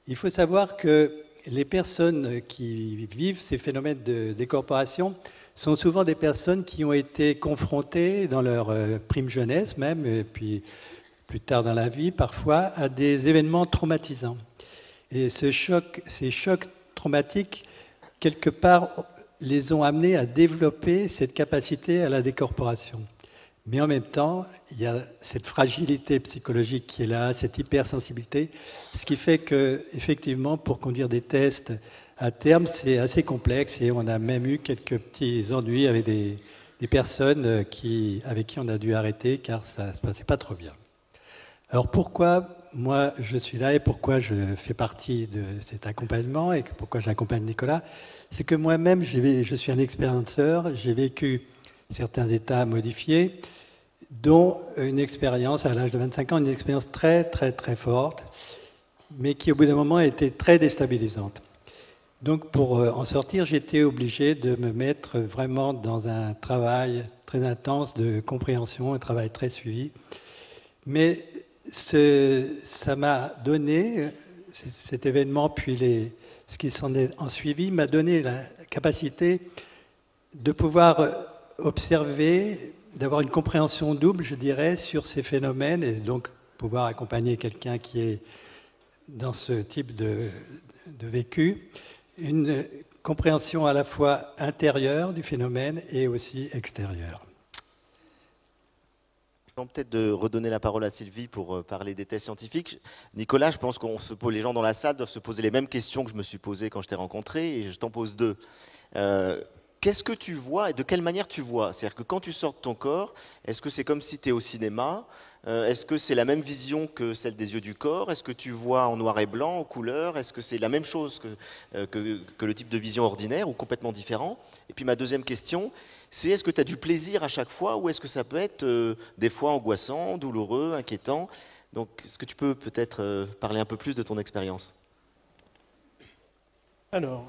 Il faut savoir que les personnes qui vivent ces phénomènes de décorporation sont souvent des personnes qui ont été confrontées dans leur prime jeunesse même, et puis plus tard dans la vie parfois, à des événements traumatisants. Et ces chocs traumatiques, quelque part, les ont amenés à développer cette capacité à la décorporation. Mais en même temps, il y a cette fragilité psychologique qui est là, cette hypersensibilité, ce qui fait que, effectivement, pour conduire des tests à terme, c'est assez complexe et on a même eu quelques petits ennuis avec des personnes avec qui on a dû arrêter car ça ne se passait pas trop bien. Alors pourquoi moi je suis là et pourquoi je fais partie de cet accompagnement et pourquoi j'accompagne Nicolas, c'est que moi-même je suis un expérienceur, j'ai vécu certains états modifiés, dont une expérience à l'âge de 25 ans, une expérience très très très forte, mais qui au bout d'un moment a été très déstabilisante. Donc pour en sortir, j'étais obligé de me mettre vraiment dans un travail très intense de compréhension, un travail très suivi. Mais ça m'a donné, cet événement, puis ce qui s'en est en suivi, m'a donné la capacité de pouvoir observer, d'avoir une compréhension double, je dirais, sur ces phénomènes, et donc pouvoir accompagner quelqu'un qui est dans ce type de vécu, une compréhension à la fois intérieure du phénomène et aussi extérieure. Peut-être de redonner la parole à Sylvie pour parler des tests scientifiques. Nicolas, je pense que les gens dans la salle doivent se poser les mêmes questions que je me suis posées quand je t'ai rencontré, et je t'en pose deux. Qu'est-ce que tu vois et de quelle manière tu vois? C'est-à-dire que quand tu sors de ton corps, est-ce que c'est comme si tu es au cinéma? Est-ce que c'est la même vision que celle des yeux du corps? Est-ce que tu vois en noir et blanc, en couleur? Est-ce que c'est la même chose que le type de vision ordinaire ou complètement différent? Et puis ma deuxième question, c'est est-ce que tu as du plaisir à chaque fois ou est-ce que ça peut être des fois angoissant, douloureux, inquiétant? Donc est-ce que tu peux peut-être parler un peu plus de ton expérience? Alors,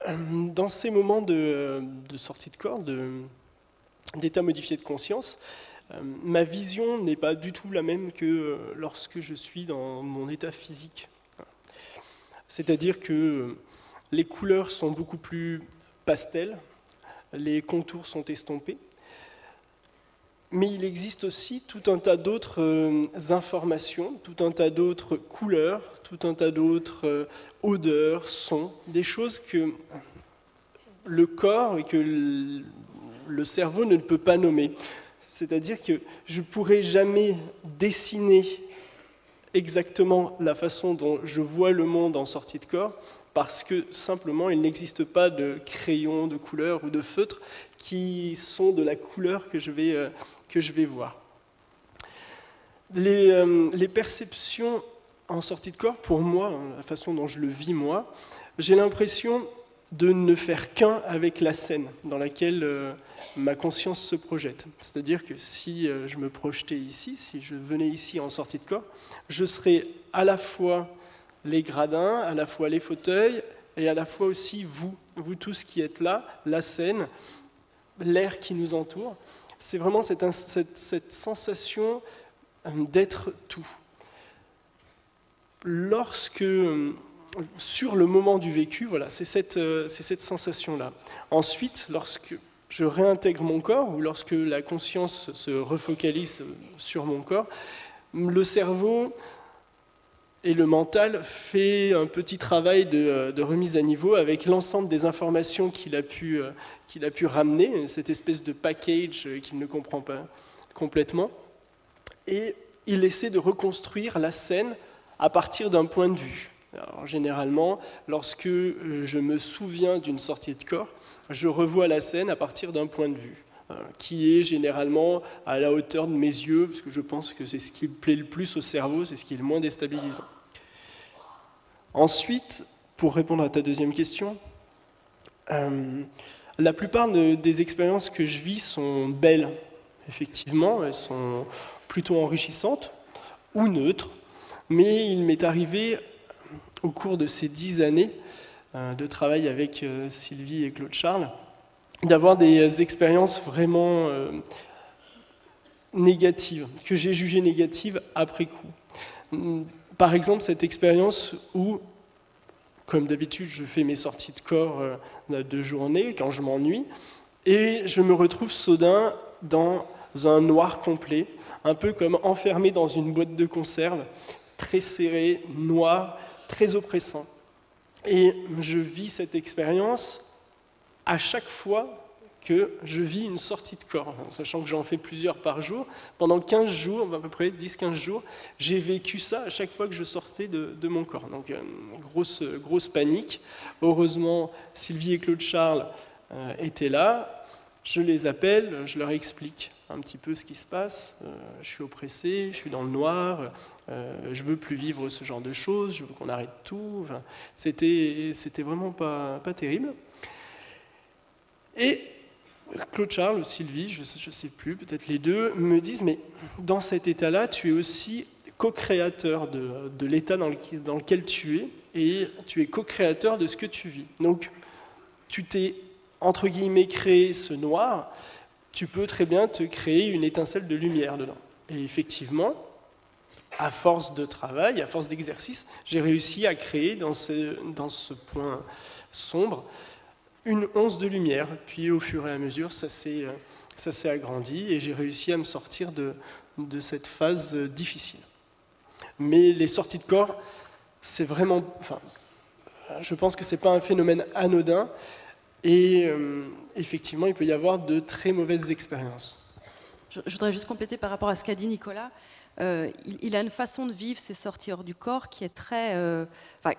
dans ces moments de sortie de corps, d'état modifié de conscience, ma vision n'est pas du tout la même que lorsque je suis dans mon état physique. C'est-à-dire que les couleurs sont beaucoup plus pastel, les contours sont estompés, mais il existe aussi tout un tas d'autres informations, tout un tas d'autres couleurs, tout un tas d'autres odeurs, sons, des choses que le corps et que le cerveau ne peut pas nommer. C'est-à-dire que je ne pourrai jamais dessiner exactement la façon dont je vois le monde en sortie de corps, parce que simplement il n'existe pas de crayon, de couleur ou de feutre qui sont de la couleur que je vais voir. Les perceptions en sortie de corps, pour moi, la façon dont je le vis moi, j'ai l'impression de ne faire qu'un avec la scène dans laquelle ma conscience se projette. C'est-à-dire que si je me projetais ici, si je venais ici en sortie de corps, je serais à la fois les gradins, à la fois les fauteuils, et à la fois aussi vous tous qui êtes là, la scène, l'air qui nous entoure. C'est vraiment cette sensation d'être tout. Sur le moment du vécu, voilà, c'est cette sensation-là. Ensuite, lorsque je réintègre mon corps, ou lorsque la conscience se refocalise sur mon corps, le cerveau et le mental fait un petit travail de remise à niveau avec l'ensemble des informations qu'il a pu ramener, cette espèce de package qu'il ne comprend pas complètement, et il essaie de reconstruire la scène à partir d'un point de vue. Alors, généralement, lorsque je me souviens d'une sortie de corps, je revois la scène à partir d'un point de vue, qui est généralement à la hauteur de mes yeux, parce que je pense que c'est ce qui plaît le plus au cerveau, c'est ce qui est le moins déstabilisant. Ensuite, pour répondre à ta deuxième question, la plupart des expériences que je vis sont belles, effectivement, elles sont plutôt enrichissantes ou neutres, mais il m'est arrivé au cours de ces 10 années de travail avec Sylvie et Claude Charles, d'avoir des expériences vraiment négatives, que j'ai jugées négatives après coup. Par exemple, cette expérience où, comme d'habitude, je fais mes sorties de corps de journée quand je m'ennuie, et je me retrouve soudain dans un noir complet, un peu comme enfermé dans une boîte de conserve, très serré, noir, très oppressant. Et je vis cette expérience à chaque fois que je vis une sortie de corps, sachant que j'en fais plusieurs par jour. Pendant 15 jours, à peu près 10-15 jours, j'ai vécu ça à chaque fois que je sortais de mon corps. Donc, grosse panique. Heureusement, Sylvie et Claude Charles étaient là. Je les appelle, je leur explique un petit peu ce qui se passe. Je suis oppressé, je suis dans le noir, je veux plus vivre ce genre de choses, je veux qu'on arrête tout. Enfin, c'était vraiment pas terrible. Et Claude Charles ou Sylvie, je ne sais plus, peut-être les deux, me disent, mais dans cet état-là, tu es aussi co-créateur de l'état dans lequel tu es, et tu es co-créateur de ce que tu vis. Donc, tu t'es, entre guillemets, créé ce noir, tu peux très bien te créer une étincelle de lumière dedans. Et effectivement, à force de travail, à force d'exercice, j'ai réussi à créer dans ce point sombre une once de lumière. Puis au fur et à mesure, ça s'est agrandi et j'ai réussi à me sortir de cette phase difficile. Mais les sorties de corps, c'est vraiment... Enfin, je pense que ce n'est pas un phénomène anodin et effectivement, il peut y avoir de très mauvaises expériences. Je voudrais juste compléter par rapport à ce qu'a dit Nicolas. Il a une façon de vivre ses sorties hors du corps qui est très,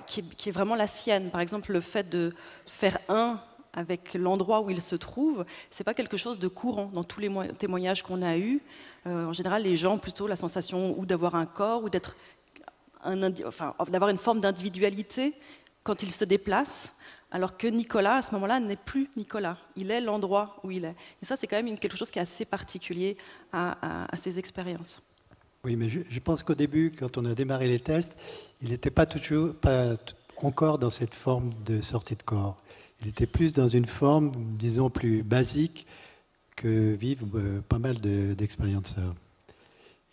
qui est vraiment la sienne. Par exemple, le fait de faire un avec l'endroit où il se trouve, c'est pas quelque chose de courant dans tous les témoignages qu'on a eus. En général, les gens ont plutôt la sensation ou d'avoir un corps ou d'être d'avoir une forme d'individualité quand ils se déplacent, alors que Nicolas, à ce moment-là, n'est plus Nicolas. Il est l'endroit où il est. Et ça, c'est quand même quelque chose qui est assez particulier à ces expériences. Oui, mais je pense qu'au début, quand on a démarré les tests, il n'était pas encore dans cette forme de sortie de corps. Il était plus dans une forme, disons, plus basique que vivent pas mal d'expérienceurs.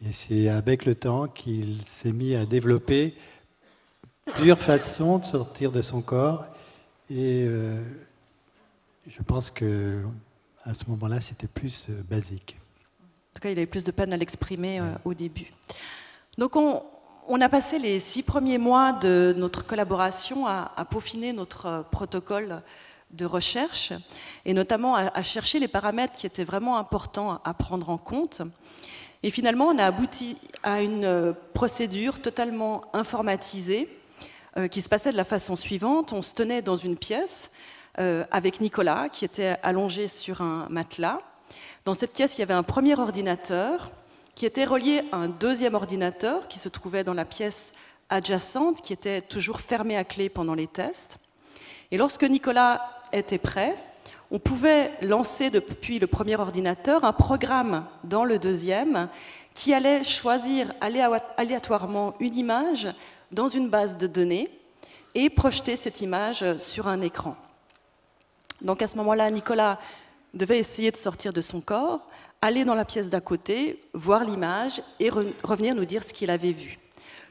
Et c'est avec le temps qu'il s'est mis à développer plusieurs façons de sortir de son corps. Et je pense qu'à ce moment-là, c'était plus basique. En tout cas, il avait plus de peine à l'exprimer au début. Donc, on a passé les 6 premiers mois de notre collaboration à peaufiner notre protocole de recherche, et notamment à chercher les paramètres qui étaient vraiment importants à prendre en compte. Et finalement, on a abouti à une procédure totalement informatisée qui se passait de la façon suivante. On se tenait dans une pièce avec Nicolas, qui était allongé sur un matelas. Dans cette pièce, il y avait un premier ordinateur qui était relié à un deuxième ordinateur qui se trouvait dans la pièce adjacente, qui était toujours fermé à clé pendant les tests. Et lorsque Nicolas était prêt, on pouvait lancer depuis le premier ordinateur un programme dans le deuxième qui allait choisir aléatoirement une image dans une base de données et projeter cette image sur un écran. Donc à ce moment-là, Nicolas devait essayer de sortir de son corps, aller dans la pièce d'à côté, voir l'image et revenir nous dire ce qu'il avait vu.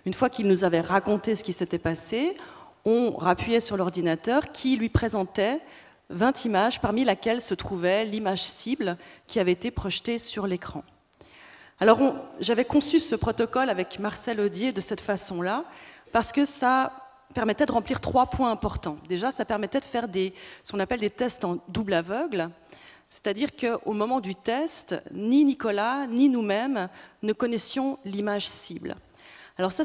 Une fois qu'il nous avait raconté ce qui s'était passé, on rappuyait sur l'ordinateur qui lui présentait 20 images, parmi lesquelles se trouvait l'image cible qui avait été projetée sur l'écran. Alors j'avais conçu ce protocole avec Marcel Audier de cette façon-là, parce que ça permettait de remplir 3 points importants. Déjà, ça permettait de faire ce qu'on appelle des tests en double aveugle, c'est-à-dire qu'au moment du test, ni Nicolas, ni nous-mêmes ne connaissions l'image cible. Alors ça,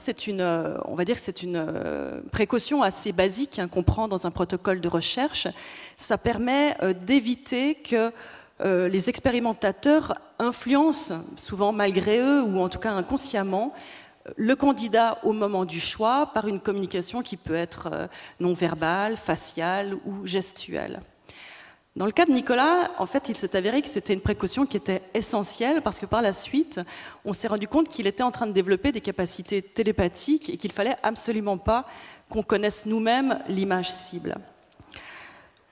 on va dire que c'est une précaution assez basique qu'on prend dans un protocole de recherche. Ça permet d'éviter que les expérimentateurs influencent, souvent malgré eux, ou en tout cas inconsciemment, le candidat au moment du choix par une communication qui peut être non verbale, faciale ou gestuelle. Dans le cas de Nicolas, en fait, il s'est avéré que c'était une précaution qui était essentielle parce que par la suite, on s'est rendu compte qu'il était en train de développer des capacités télépathiques et qu'il ne fallait absolument pas qu'on connaisse nous-mêmes l'image cible.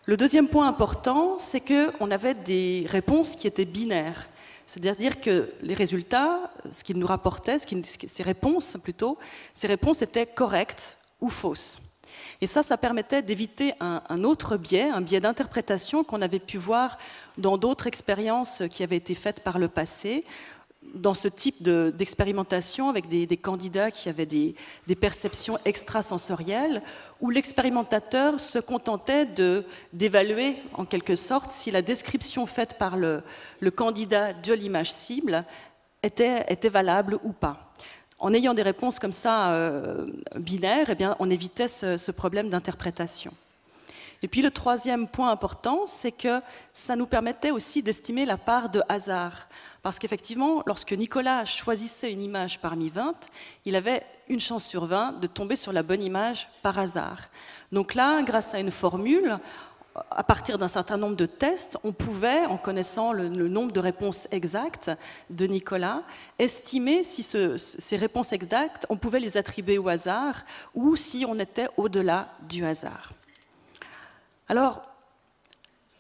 Le deuxième point important, c'est qu'on avait des réponses qui étaient binaires. C'est-à-dire que les résultats, ce qu'ils nous rapportaient, ces réponses étaient correctes ou fausses. Et ça permettait d'éviter un autre biais, un biais d'interprétation qu'on avait pu voir dans d'autres expériences qui avaient été faites par le passé, dans ce type d'expérimentation avec des candidats qui avaient des perceptions extrasensorielles, où l'expérimentateur se contentait d'évaluer en quelque sorte si la description faite par le candidat de l'image cible était valable ou pas. En ayant des réponses comme ça binaires, eh bien, on évitait ce problème d'interprétation. Et puis le troisième point important, c'est que ça nous permettait aussi d'estimer la part de hasard. Parce qu'effectivement, lorsque Nicolas choisissait une image parmi 20, il avait une chance sur 20 de tomber sur la bonne image par hasard. Donc là, grâce à une formule, à partir d'un certain nombre de tests, on pouvait, en connaissant le nombre de réponses exactes de Nicolas, estimer si ces réponses exactes, on pouvait les attribuer au hasard ou si on était au-delà du hasard. Alors,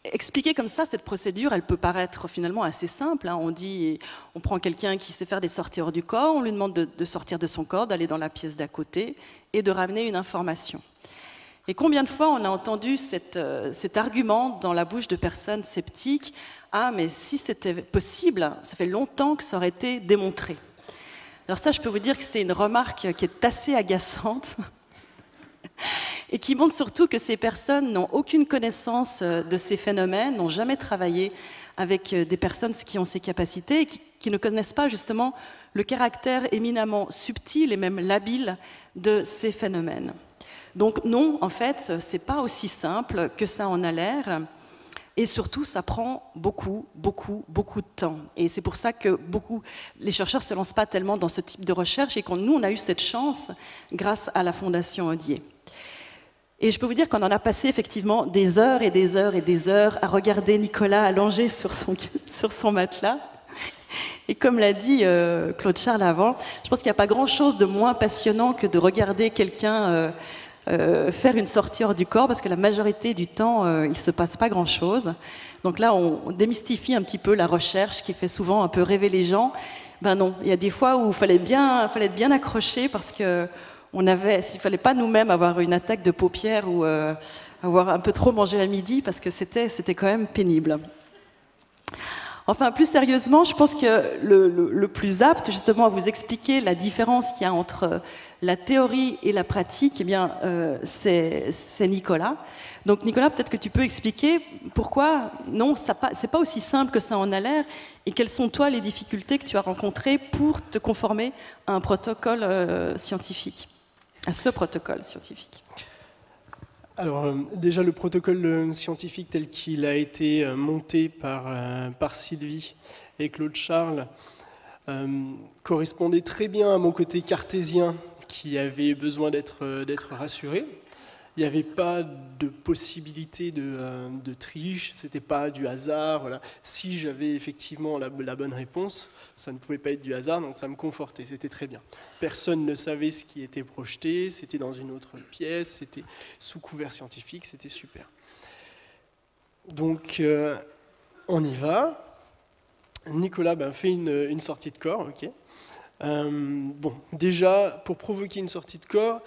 expliquer comme ça cette procédure, elle peut paraître finalement assez simple. On prend quelqu'un qui sait faire des sorties hors du corps, on lui demande de sortir de son corps, d'aller dans la pièce d'à côté et de ramener une information. Et combien de fois on a entendu cet argument dans la bouche de personnes sceptiques « Ah, mais si c'était possible, ça fait longtemps que ça aurait été démontré. » Alors ça, je peux vous dire que c'est une remarque qui est assez agaçante et qui montre surtout que ces personnes n'ont aucune connaissance de ces phénomènes, n'ont jamais travaillé avec des personnes qui ont ces capacités et qui ne connaissent pas justement le caractère éminemment subtil et même labile de ces phénomènes. Donc non, en fait, c'est pas aussi simple que ça en a l'air. Et surtout, ça prend beaucoup de temps. Et c'est pour ça que les chercheurs ne se lancent pas tellement dans ce type de recherche et nous, on a eu cette chance grâce à la Fondation Odier. Et je peux vous dire qu'on en a passé effectivement des heures et des heures et des heures à regarder Nicolas allongé sur son matelas. Et comme l'a dit Claude Charles avant, je pense qu'il n'y a pas grand-chose de moins passionnant que de regarder quelqu'un faire une sortie hors du corps, parce que la majorité du temps, il ne se passe pas grand-chose. Donc là, on démystifie un petit peu la recherche qui fait souvent un peu rêver les gens. Ben non, il y a des fois où il fallait être bien accroché parce que s'il ne fallait pas nous-mêmes avoir une attaque de paupières ou avoir un peu trop mangé à midi, parce que c'était quand même pénible. Enfin, plus sérieusement, je pense que le plus apte justement à vous expliquer la différence qu'il y a entre la théorie et la pratique, eh bien, c'est Nicolas. Donc Nicolas, peut-être que tu peux expliquer pourquoi non, c'est pas aussi simple que ça en a l'air, et quelles sont toi les difficultés que tu as rencontrées pour te conformer à un protocole scientifique, à ce protocole scientifique. Alors déjà le protocole scientifique tel qu'il a été monté par Sylvie et Claude Charles correspondait très bien à mon côté cartésien qui avait besoin d'être rassuré. Il n'y avait pas de possibilité de triche, ce n'était pas du hasard. Voilà. Si j'avais effectivement la bonne réponse, ça ne pouvait pas être du hasard, donc ça me confortait, c'était très bien. Personne ne savait ce qui était projeté, c'était dans une autre pièce, c'était sous couvert scientifique, c'était super. Donc on y va. Nicolas fait une sortie de corps, ok. Bon, déjà, pour provoquer une sortie de corps,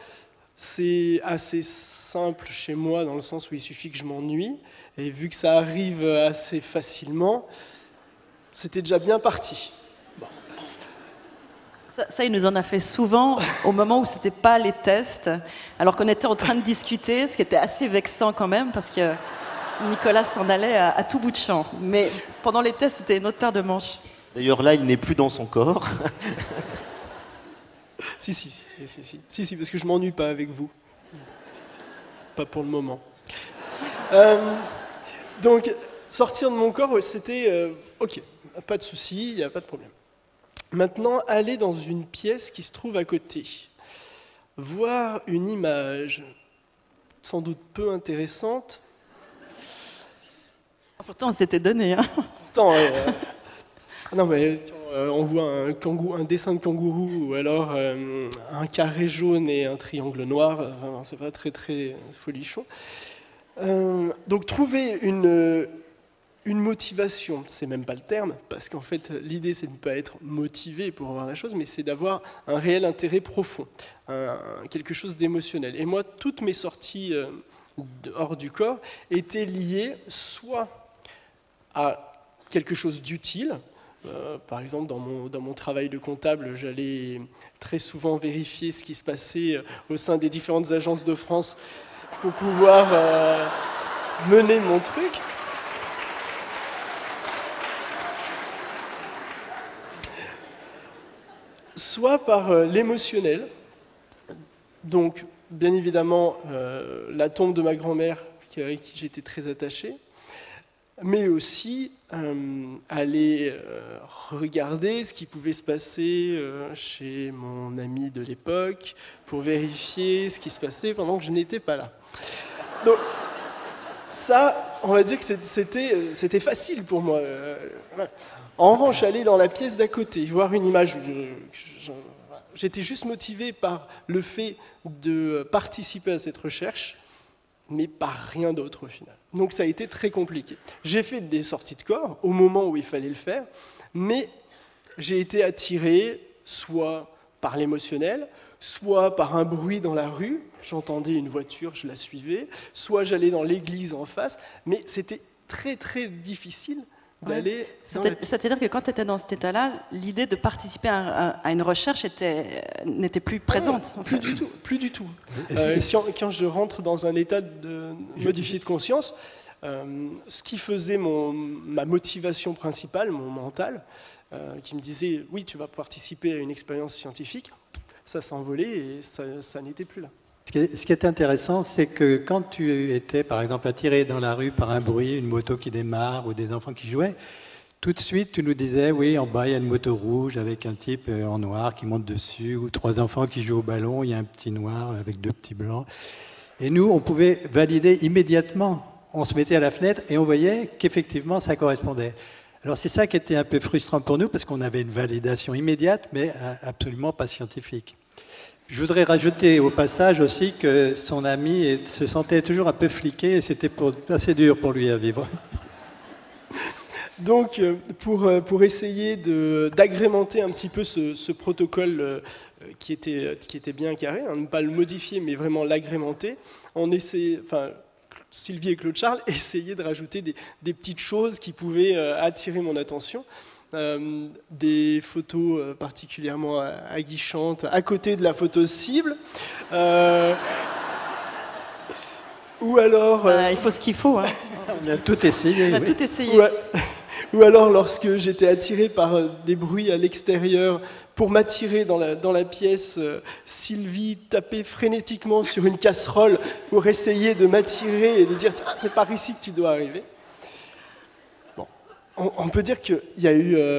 c'est assez simple chez moi dans le sens où il suffit que je m'ennuie. Et vu que ça arrive assez facilement, c'était déjà bien parti. Bon. Ça, il nous en a fait souvent au moment où ce n'était pas les tests, alors qu'on était en train de discuter, ce qui était assez vexant quand même, parce que Nicolas s'en allait à tout bout de champ. Mais pendant les tests, c'était une autre paire de manches. D'ailleurs, là, il n'est plus dans son corps. Si, parce que je m'ennuie pas avec vous. Pas pour le moment. Donc, sortir de mon corps, c'était ok, pas de souci, il n'y a pas de problème. Maintenant, aller dans une pièce qui se trouve à côté, voir une image sans doute peu intéressante. Pourtant, on s'était donné. Hein. Pourtant, non mais on voit un dessin de kangourou ou alors un carré jaune et un triangle noir, enfin, c'est pas très folichon. Donc trouver une motivation, c'est même pas le terme, parce qu'en fait l'idée c'est de ne pas être motivé pour voir la chose, mais c'est d'avoir un réel intérêt profond, quelque chose d'émotionnel. Et moi, toutes mes sorties hors du corps étaient liées soit à quelque chose d'utile. Par exemple, dans mon travail de comptable, j'allais très souvent vérifier ce qui se passait au sein des différentes agences de France pour pouvoir mener mon truc. Soit par l'émotionnel, donc bien évidemment la tombe de ma grand-mère avec qui j'étais très attaché, mais aussi aller regarder ce qui pouvait se passer chez mon ami de l'époque pour vérifier ce qui se passait pendant que je n'étais pas là. Donc ça, on va dire que c'était facile pour moi. En revanche, aller dans la pièce d'à côté, voir une image, j'étais juste motivé par le fait de participer à cette recherche, mais par rien d'autre au final. Donc ça a été très compliqué. J'ai fait des sorties de corps au moment où il fallait le faire, mais j'ai été attiré soit par l'émotionnel, soit par un bruit dans la rue, j'entendais une voiture, je la suivais, soit j'allais dans l'église en face, mais c'était très difficile d'aller... C'est-à-dire que quand tu étais dans cet état-là, l'idée de participer à une recherche n'était plus présente. Plus du tout. Quand je rentre dans un état de modifié de conscience, ce qui faisait ma motivation principale, mon mental, qui me disait « oui, tu vas participer à une expérience scientifique », ça s'envolait et ça n'était plus là. Ce qui est intéressant, c'est que quand tu étais, par exemple, attiré dans la rue par un bruit, une moto qui démarre ou des enfants qui jouaient, tout de suite, tu nous disais, oui, en bas, il y a une moto rouge avec un type en noir qui monte dessus, ou 3 enfants qui jouent au ballon, il y a un petit noir avec 2 petits blancs. Et nous, on pouvait valider immédiatement. On se mettait à la fenêtre et on voyait qu'effectivement, ça correspondait. Alors c'est ça qui était un peu frustrant pour nous, parce qu'on avait une validation immédiate, mais absolument pas scientifique. Je voudrais rajouter au passage aussi que son ami se sentait toujours un peu fliqué, et c'était assez dur pour lui à vivre. Donc, pour essayer d'agrémenter un petit peu ce protocole qui était bien carré, hein, ne pas le modifier, mais vraiment l'agrémenter, Sylvie et Claude Charles essayaient de rajouter des petites choses qui pouvaient attirer mon attention. Des photos particulièrement aguichantes à côté de la photo cible. Ou alors... il faut ce qu'il faut. Hein. On a tout essayé. On a oui. tout essayé. Ou alors lorsque j'étais attiré par des bruits à l'extérieur, pour m'attirer dans la pièce, Sylvie tapait frénétiquement sur une casserole pour essayer de m'attirer et de dire « c'est par ici que tu dois arriver ». Bon, on peut dire que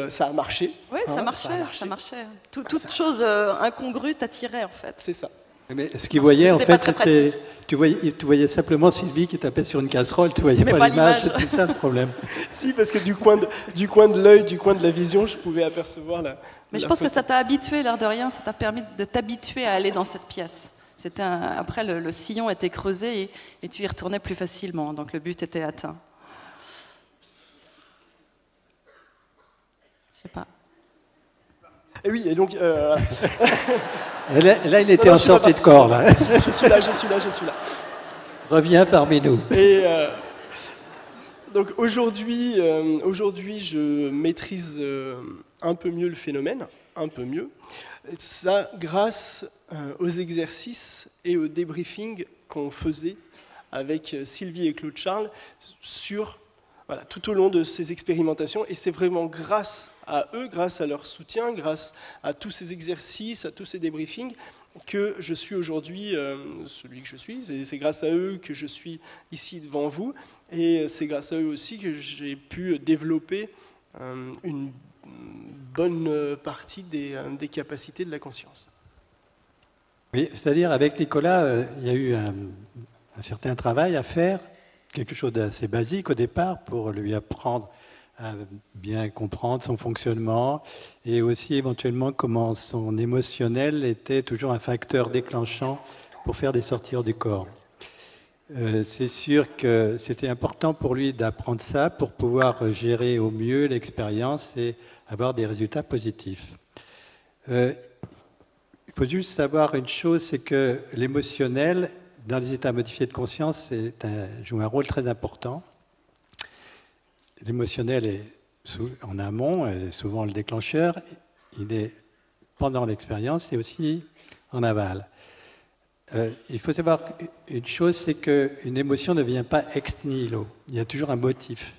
ça a marché. Oui, ça marchait. Toute chose incongrue t'attirait en fait. C'est ça. Mais ce qu'il voyait, en fait, c'était... Tu voyais simplement Sylvie qui tapait sur une casserole, tu voyais pas l'image, c'est ça le problème. Si, parce que du coin de l'œil, du coin de la vision, je pouvais apercevoir la... Mais je pense que ça t'a habitué, l'air de rien, ça t'a permis de t'habituer à aller dans cette pièce. Après, le sillon était creusé et tu y retournais plus facilement, donc le but était atteint. Je sais pas. Et oui, et donc... Là, il était en sortie de corps, là. Je suis là. Reviens parmi nous. Et donc aujourd'hui, je maîtrise un peu mieux le phénomène, un peu mieux. Ça, grâce aux exercices et au débriefing qu'on faisait avec Sylvie et Claude Charles tout au long de ces expérimentations. Et c'est vraiment grâce à eux, grâce à leur soutien, grâce à tous ces exercices, à tous ces débriefings, que je suis aujourd'hui celui que je suis. C'est grâce à eux que je suis ici devant vous. Et c'est grâce à eux aussi que j'ai pu développer une bonne partie des capacités de la conscience. Oui, c'est-à-dire avec Nicolas, il y a eu un certain travail à faire, quelque chose d'assez basique au départ pour lui apprendre à bien comprendre son fonctionnement et aussi éventuellement comment son émotionnel était toujours un facteur déclenchant pour faire des sorties du corps. C'est sûr que c'était important pour lui d'apprendre ça pour pouvoir gérer au mieux l'expérience et avoir des résultats positifs. Il faut juste savoir une chose, c'est que l'émotionnel, dans les états modifiés de conscience, joue un rôle très important. L'émotionnel est en amont, est souvent le déclencheur. Il est pendant l'expérience et aussi en aval. Il faut savoir une chose, c'est qu'une émotion ne vient pas ex nihilo. Il y a toujours un motif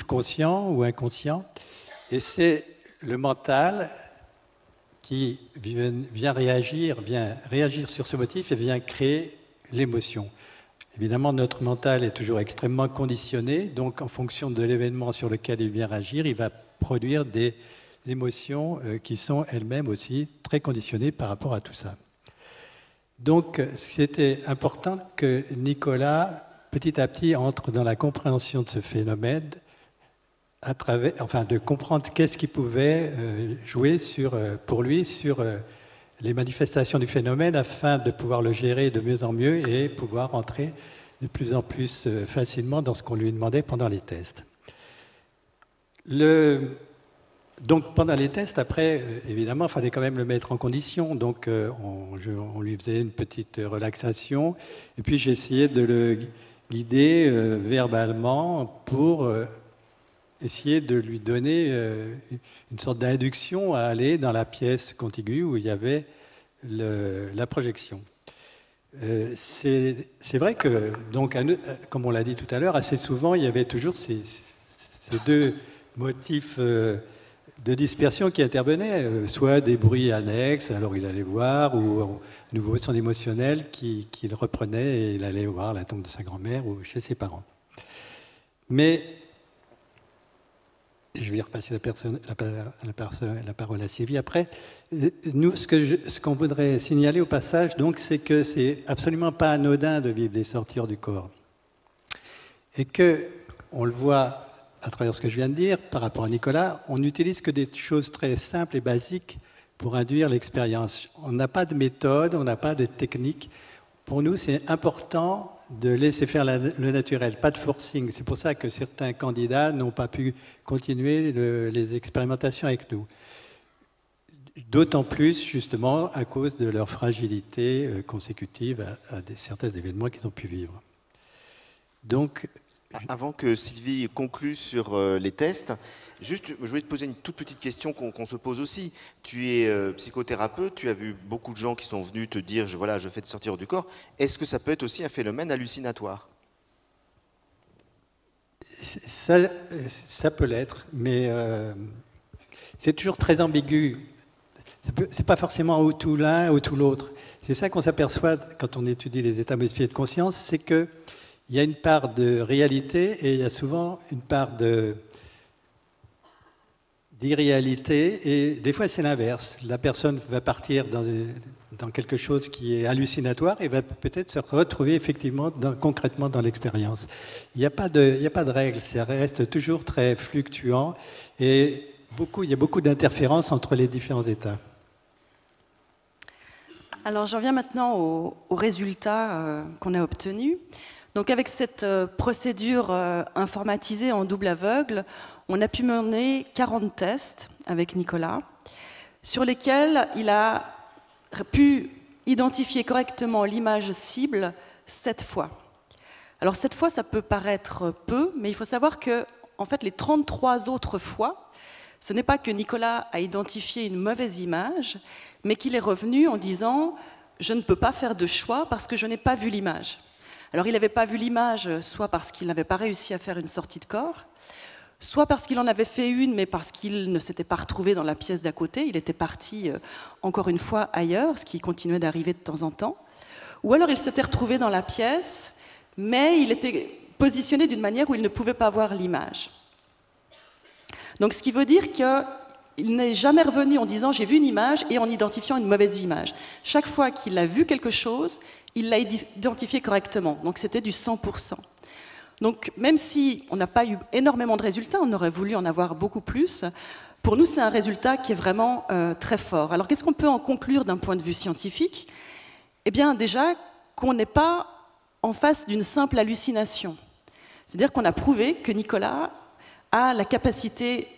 conscient ou inconscient. Et c'est le mental qui vient réagir sur ce motif et vient créer l'émotion. Évidemment, notre mental est toujours extrêmement conditionné, donc en fonction de l'événement sur lequel il vient réagir, il va produire des émotions qui sont elles-mêmes aussi très conditionnées par rapport à tout ça. Donc, c'était important que Nicolas, petit à petit, entre dans la compréhension de ce phénomène, de comprendre qu'est-ce qui pouvait jouer pour lui sur les manifestations du phénomène afin de pouvoir le gérer de mieux en mieux et pouvoir entrer de plus en plus facilement dans ce qu'on lui demandait pendant les tests. Donc pendant les tests, après, évidemment, il fallait quand même le mettre en condition. Donc on lui faisait une petite relaxation et puis j'ai essayé de le guider verbalement pour essayer de lui donner une sorte d'induction à aller dans la pièce contiguë où il y avait la projection. C'est vrai que, donc, comme on l'a dit tout à l'heure, assez souvent, il y avait toujours ces deux motifs de dispersion qui intervenaient, soit des bruits annexes, alors il allait voir, ou à nouveau son émotionnel qu'il reprenait et il allait voir la tombe de sa grand-mère ou chez ses parents. Mais je vais repasser la parole à Sylvie après. Nous, ce qu'on voudrait signaler au passage, donc, c'est que c'est absolument pas anodin de vivre des sorties hors du corps. Et que, on le voit à travers ce que je viens de dire, par rapport à Nicolas, on n'utilise que des choses très simples et basiques pour induire l'expérience. On n'a pas de méthode, on n'a pas de technique. Pour nous, c'est important de laisser faire le naturel, pas de forcing. C'est pour ça que certains candidats n'ont pas pu continuer les expérimentations avec nous. D'autant plus, justement, à cause de leur fragilité consécutive à certains événements qu'ils ont pu vivre. Donc, avant que Sylvie conclue sur les tests, juste, je voulais te poser une toute petite question qu'on se pose aussi. Tu es psychothérapeute, tu as vu beaucoup de gens qui sont venus te dire voilà, je fais des sorties hors du corps. Est-ce que ça peut être aussi un phénomène hallucinatoire? Ça peut l'être, mais c'est toujours très ambigu. C'est pas forcément ou tout l'un ou tout l'autre. C'est ça qu'on s'aperçoit quand on étudie les états modifiés de conscience, c'est que il y a une part de réalité et il y a souvent une part d'irréalité, et des fois c'est l'inverse. La personne va partir dans quelque chose qui est hallucinatoire et va peut-être se retrouver effectivement concrètement dans l'expérience. Il n'y a pas de règle, ça reste toujours très fluctuant et il y a beaucoup d'interférences entre les différents états. Alors j'en viens maintenant aux résultats qu'on a obtenus. Donc avec cette procédure informatisée en double aveugle, on a pu mener 40 tests avec Nicolas, sur lesquels il a pu identifier correctement l'image cible 7 fois. Alors 7 fois, ça peut paraître peu, mais il faut savoir que en fait, les 33 autres fois, ce n'est pas que Nicolas a identifié une mauvaise image, mais qu'il est revenu en disant « je ne peux pas faire de choix parce que je n'ai pas vu l'image ». Alors il n'avait pas vu l'image, soit parce qu'il n'avait pas réussi à faire une sortie de corps, soit parce qu'il en avait fait une, mais parce qu'il ne s'était pas retrouvé dans la pièce d'à côté, il était parti encore une fois ailleurs, ce qui continuait d'arriver de temps en temps, ou alors il s'était retrouvé dans la pièce, mais il était positionné d'une manière où il ne pouvait pas voir l'image. Donc ce qui veut dire qu'il n'est jamais revenu en disant « j'ai vu une image » et en identifiant une mauvaise image. Chaque fois qu'il a vu quelque chose, il l'a identifié correctement. Donc c'était du 100%. Donc même si on n'a pas eu énormément de résultats, on aurait voulu en avoir beaucoup plus, pour nous c'est un résultat qui est vraiment très fort. Alors qu'est-ce qu'on peut en conclure d'un point de vue scientifique? Eh bien déjà qu'on n'est pas en face d'une simple hallucination. C'est-à-dire qu'on a prouvé que Nicolas a la capacité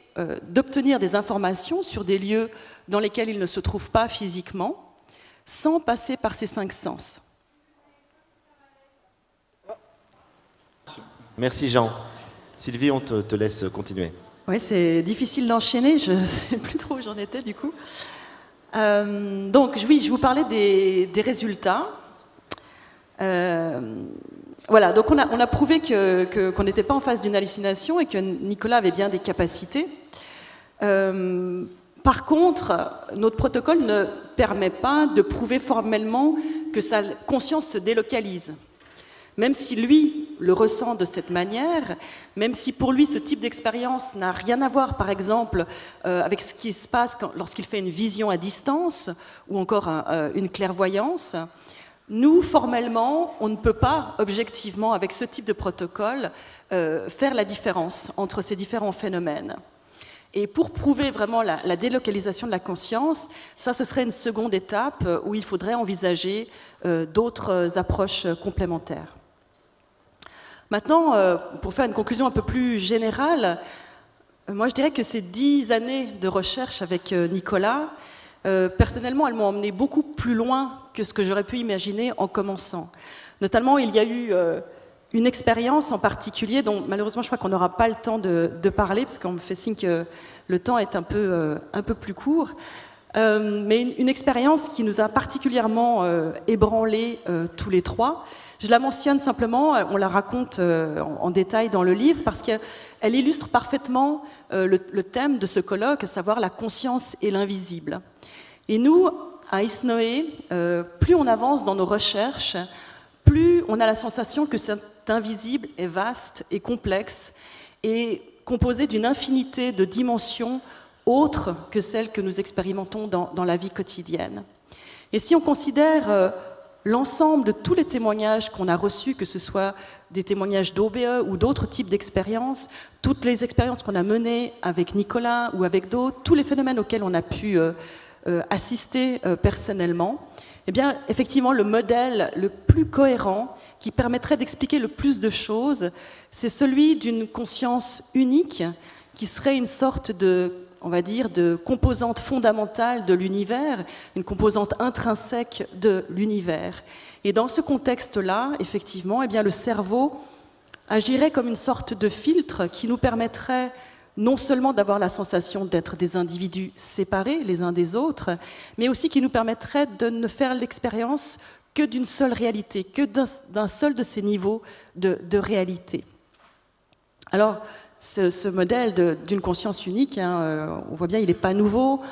d'obtenir des informations sur des lieux dans lesquels il ne se trouve pas physiquement, sans passer par ses 5 sens. Merci Jean. Sylvie, on te laisse continuer. Oui, c'est difficile d'enchaîner, je ne sais plus trop où j'en étais du coup. Donc oui, je vous parlais des résultats. Voilà, donc on a prouvé qu'on n'était pas en face d'une hallucination et que Nicolas avait bien des capacités. Par contre, notre protocole ne permet pas de prouver formellement que sa conscience se délocalise. Même si lui le ressent de cette manière, même si pour lui ce type d'expérience n'a rien à voir, par exemple, avec ce qui se passe lorsqu'il fait une vision à distance ou encore une clairvoyance, nous, formellement, on ne peut pas, objectivement, avec ce type de protocole, faire la différence entre ces différents phénomènes. Et pour prouver vraiment la délocalisation de la conscience, ça, ce serait une seconde étape où il faudrait envisager d'autres approches complémentaires. Maintenant, pour faire une conclusion un peu plus générale, moi je dirais que ces 10 années de recherche avec Nicolas, personnellement, elles m'ont emmené beaucoup plus loin que ce que j'aurais pu imaginer en commençant. Notamment, il y a eu une expérience en particulier dont malheureusement je crois qu'on n'aura pas le temps de parler parce qu'on me fait signe que le temps est un peu plus court. mais une expérience qui nous a particulièrement ébranlés tous les trois. Je la mentionne simplement, on la raconte en détail dans le livre, parce qu'elle illustre parfaitement le thème de ce colloque, à savoir la conscience et l'invisible. Et nous, à ISNOE, plus on avance dans nos recherches, plus on a la sensation que cet invisible est vaste et complexe et composé d'une infinité de dimensions autres que celles que nous expérimentons dans la vie quotidienne. Et si on considère l'ensemble de tous les témoignages qu'on a reçus, que ce soit des témoignages d'OBE ou d'autres types d'expériences, toutes les expériences qu'on a menées avec Nicolas ou avec d'autres, tous les phénomènes auxquels on a pu assister personnellement, eh bien, effectivement, le modèle le plus cohérent qui permettrait d'expliquer le plus de choses, c'est celui d'une conscience unique qui serait une sorte de, on va dire, de composante fondamentale de l'univers, une composante intrinsèque de l'univers. Et dans ce contexte-là, effectivement, eh bien, le cerveau agirait comme une sorte de filtre qui nous permettrait non seulement d'avoir la sensation d'être des individus séparés les uns des autres, mais aussi qui nous permettrait de ne faire l'expérience que d'une seule réalité, que d'un seul de ces niveaux de réalité. Alors, ce modèle d'une conscience unique, hein, on voit bien, il n'est pas nouveau,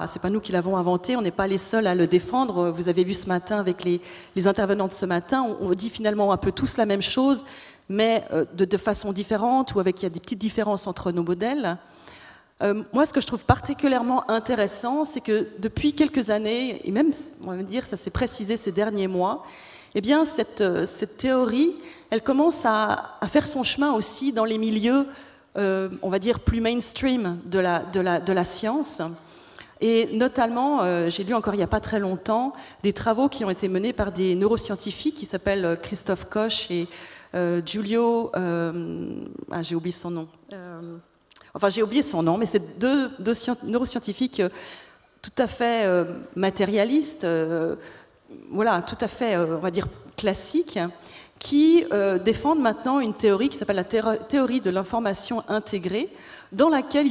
c'est pas nous qui l'avons inventé, on n'est pas les seuls à le défendre. Vous avez vu ce matin avec les intervenants de ce matin, on dit finalement un peu tous la même chose, mais de façon différente, ou il y a des petites différences entre nos modèles. Moi, ce que je trouve particulièrement intéressant, c'est que depuis quelques années, et même, on va dire, ça s'est précisé ces derniers mois, eh bien, cette théorie, elle commence à faire son chemin aussi dans les milieux, on va dire, plus mainstream de la science. Et notamment, j'ai lu encore il n'y a pas très longtemps, des travaux qui ont été menés par des neuroscientifiques qui s'appellent Christophe Koch et Giulio... j'ai oublié son nom. Enfin, j'ai oublié son nom, mais c'est deux neuroscientifiques tout à fait matérialistes, voilà, tout à fait, on va dire, classiques, qui défendent maintenant une théorie qui s'appelle la théorie de l'information intégrée, dans laquelle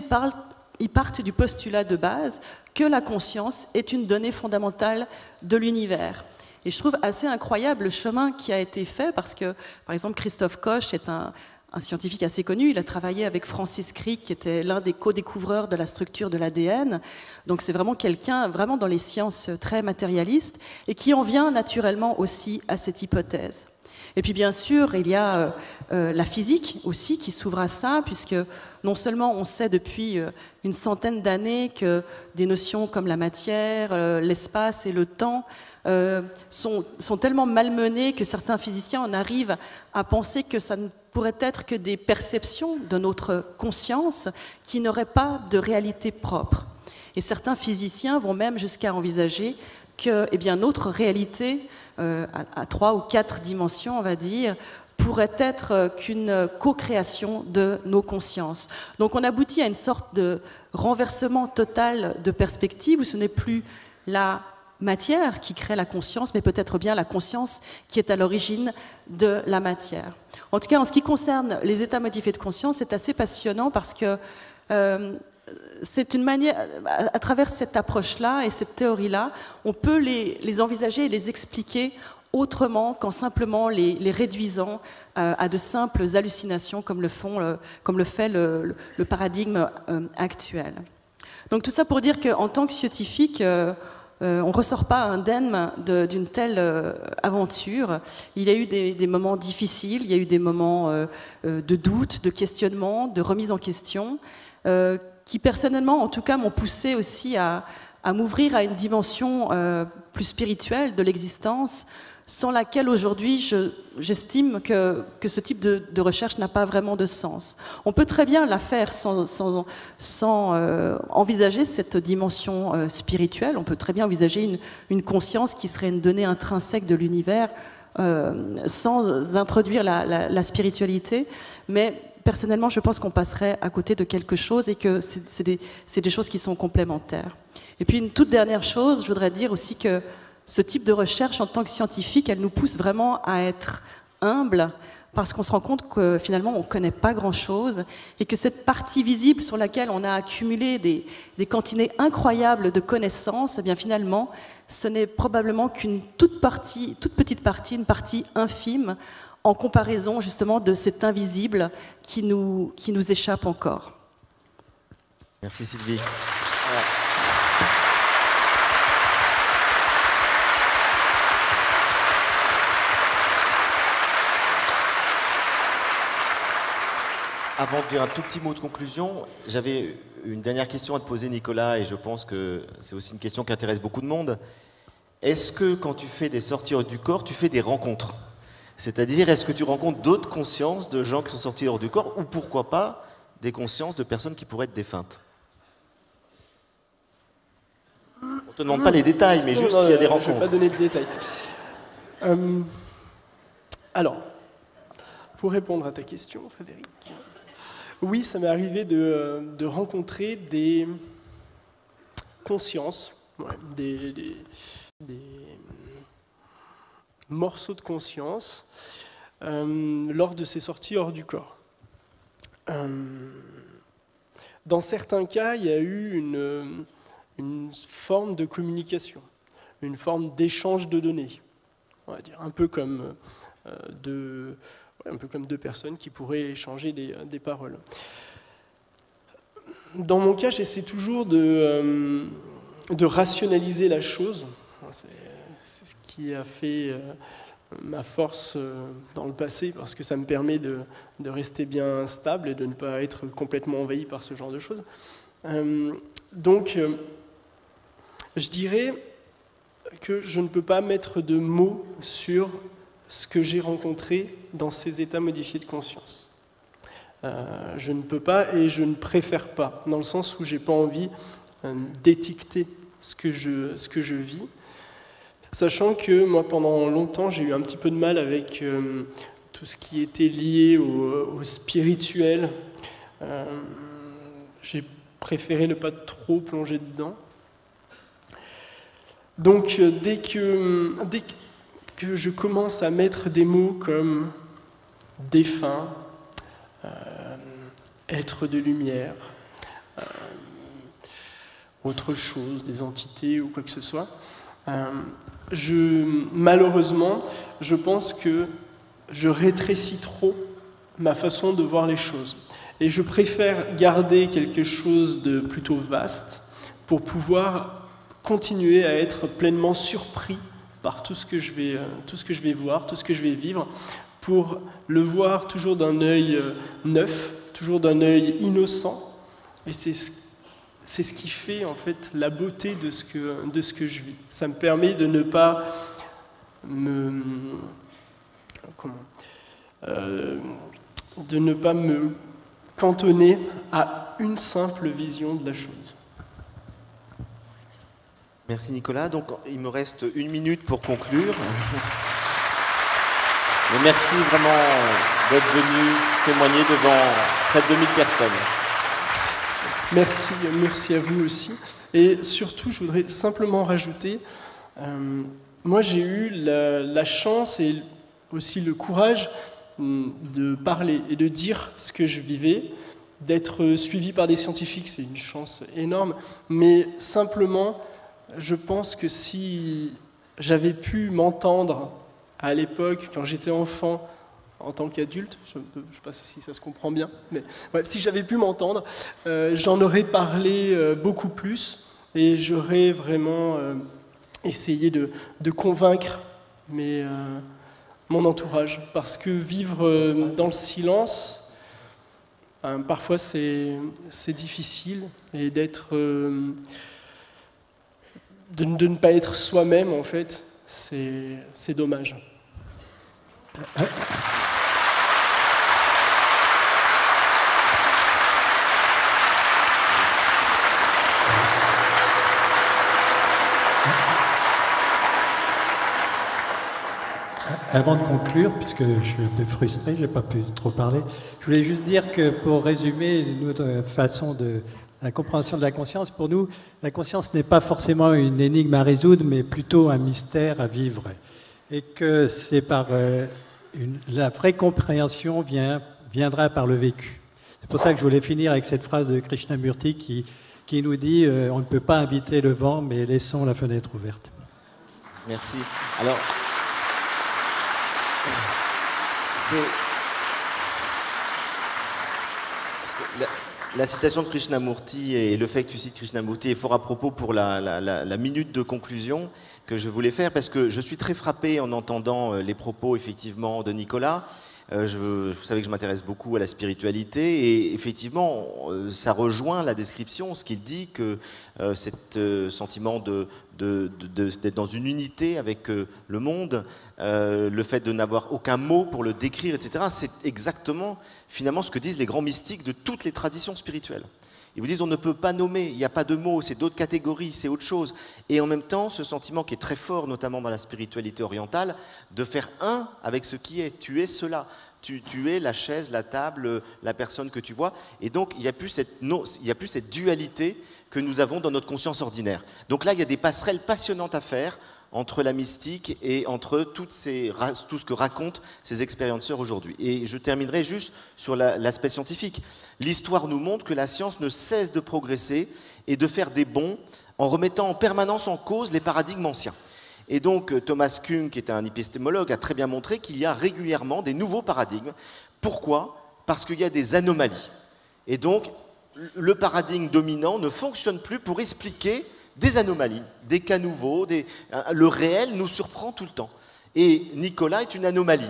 ils partent du postulat de base que la conscience est une donnée fondamentale de l'univers. Et je trouve assez incroyable le chemin qui a été fait, parce que, par exemple, Christophe Koch est un scientifique assez connu. Il a travaillé avec Francis Crick, qui était l'un des co-découvreurs de la structure de l'ADN. Donc c'est vraiment quelqu'un, vraiment dans les sciences très matérialistes, et qui en vient naturellement aussi à cette hypothèse. Et puis bien sûr, il y a la physique aussi qui s'ouvre à ça, puisque non seulement on sait depuis une centaine d'années que des notions comme la matière, l'espace et le temps sont tellement malmenées que certains physiciens en arrivent à penser que ça ne pourrait être que des perceptions de notre conscience qui n'auraient pas de réalité propre. Et certains physiciens vont même jusqu'à envisager que notre réalité, à 3 ou 4 dimensions, on va dire, pourrait être qu'une co-création de nos consciences. Donc on aboutit à une sorte de renversement total de perspective où ce n'est plus la matière qui crée la conscience, mais peut-être bien la conscience qui est à l'origine de la matière. En tout cas, en ce qui concerne les états modifiés de conscience, c'est assez passionnant parce que c'est une manière, à travers cette approche-là et cette théorie-là, on peut les envisager et les expliquer autrement qu'en simplement les réduisant à de simples hallucinations comme le fait le paradigme actuel. Donc tout ça pour dire qu'en tant que scientifique, on ne ressort pas indemne d'une telle aventure. Il y a eu des moments difficiles, il y a eu des moments de doute, de questionnement, de remise en question, qui personnellement, en tout cas, m'ont poussé aussi à m'ouvrir à une dimension plus spirituelle de l'existence, sans laquelle aujourd'hui j'estime que ce type de recherche n'a pas vraiment de sens. On peut très bien la faire sans envisager cette dimension spirituelle. On peut très bien envisager une conscience qui serait une donnée intrinsèque de l'univers sans introduire la spiritualité. Mais personnellement, je pense qu'on passerait à côté de quelque chose et que c'est des choses qui sont complémentaires. Et puis une toute dernière chose, je voudrais dire aussi que ce type de recherche en tant que scientifique, elle nous pousse vraiment à être humbles parce qu'on se rend compte que finalement on ne connaît pas grand-chose et que cette partie visible sur laquelle on a accumulé des quantités incroyables de connaissances, eh bien finalement, ce n'est probablement qu'une toute petite partie, une partie infime, en comparaison justement de cet invisible qui nous échappe encore. Merci Sylvie. Avant de dire un tout petit mot de conclusion, j'avais une dernière question à te poser, Nicolas, et je pense que c'est aussi une question qui intéresse beaucoup de monde. Est-ce que quand tu fais des sorties hors du corps, tu fais des rencontres? C'est-à-dire, est-ce que tu rencontres d'autres consciences de gens qui sont sortis hors du corps, ou pourquoi pas des consciences de personnes qui pourraient être défuntes? On ne te demande pas les détails, mais juste s'il y a des rencontres. Je ne vais pas donner de détails. Alors, pour répondre à ta question, Frédéric, oui, ça m'est arrivé de rencontrer des consciences, des morceaux de conscience lors de ces sorties hors du corps. Dans certains cas, il y a eu une forme de communication, une forme d'échange de données, on va dire, un peu comme deux personnes qui pourraient échanger des paroles. Dans mon cas, j'essaie toujours de rationaliser la chose. C'est ce qui a fait ma force dans le passé, parce que ça me permet de rester bien stable et de ne pas être complètement envahi par ce genre de choses. Donc, je dirais que je ne peux pas mettre de mots sur ce que j'ai rencontré dans ces états modifiés de conscience. Je ne peux pas et je ne préfère pas, dans le sens où je n'ai pas envie d'étiqueter ce que je vis, sachant que moi, pendant longtemps, j'ai eu un petit peu de mal avec tout ce qui était lié au spirituel. J'ai préféré ne pas trop plonger dedans. Donc, dès que je commence à mettre des mots comme défunt, être de lumière, autre chose, des entités ou quoi que ce soit, malheureusement, je pense que je rétrécis trop ma façon de voir les choses. Et je préfère garder quelque chose de plutôt vaste pour pouvoir continuer à être pleinement surpris par tout ce que je vais voir, tout ce que je vais vivre, pour le voir toujours d'un œil neuf, toujours d'un œil innocent. Et c'est ce qui fait en fait la beauté de ce que je vis. Ça me permet de ne pas me cantonner à une simple vision de la chose. Merci Nicolas. Donc il me reste 1 minute pour conclure. Mais merci vraiment d'être venu témoigner devant près de 2000 personnes. Merci à vous aussi. Et surtout, je voudrais simplement rajouter, moi j'ai eu la chance et aussi le courage de parler et de dire ce que je vivais, d'être suivi par des scientifiques, c'est une chance énorme, mais simplement, je pense que si j'avais pu m'entendre à l'époque, quand j'étais enfant, en tant qu'adulte, je ne sais pas si ça se comprend bien, mais ouais, si j'avais pu m'entendre, j'en aurais parlé beaucoup plus et j'aurais vraiment essayé de convaincre mon entourage. Parce que vivre dans le silence, parfois c'est difficile, et de ne pas être soi-même, en fait, c'est dommage. Avant de conclure, puisque je suis un peu frustré, je n'ai pas pu trop parler, je voulais juste dire que pour résumer notre façon de la compréhension de la conscience, pour nous, la conscience n'est pas forcément une énigme à résoudre, mais plutôt un mystère à vivre. Et que c'est par la vraie compréhension viendra par le vécu. C'est pour ça que je voulais finir avec cette phrase de Krishnamurti qui nous dit on ne peut pas inviter le vent, mais laissons la fenêtre ouverte. Merci. Alors, la citation de Krishnamurti et le fait que tu cites Krishnamurti est fort à propos pour la minute de conclusion que je voulais faire, parce que je suis très frappé en entendant les propos effectivement de Nicolas. Vous savez que je m'intéresse beaucoup à la spiritualité et effectivement, ça rejoint la description, ce qu'il dit, que cet sentiment d'être dans une unité avec le monde, le fait de n'avoir aucun mot pour le décrire, etc., c'est exactement finalement ce que disent les grands mystiques de toutes les traditions spirituelles. Ils vous disent on ne peut pas nommer, il n'y a pas de mots, c'est d'autres catégories, c'est autre chose. Et en même temps, ce sentiment qui est très fort, notamment dans la spiritualité orientale, de faire un avec ce qui est. Tu es cela. Tu es la chaise, la table, la personne que tu vois. Et donc, il n'y a plus cette dualité que nous avons dans notre conscience ordinaire. Donc là, il y a des passerelles passionnantes à faire entre la mystique et entre tout ce que racontent ces expérienceurs aujourd'hui. Et je terminerai juste sur l'aspect scientifique. L'histoire nous montre que la science ne cesse de progresser et de faire des bonds en remettant en permanence en cause les paradigmes anciens. Et donc Thomas Kuhn, qui est un épistémologue, a très bien montré qu'il y a régulièrement des nouveaux paradigmes. Pourquoi ? Parce qu'il y a des anomalies. Et donc, le paradigme dominant ne fonctionne plus pour expliquer des anomalies, des cas nouveaux, le réel nous surprend tout le temps. Et Nicolas est une anomalie.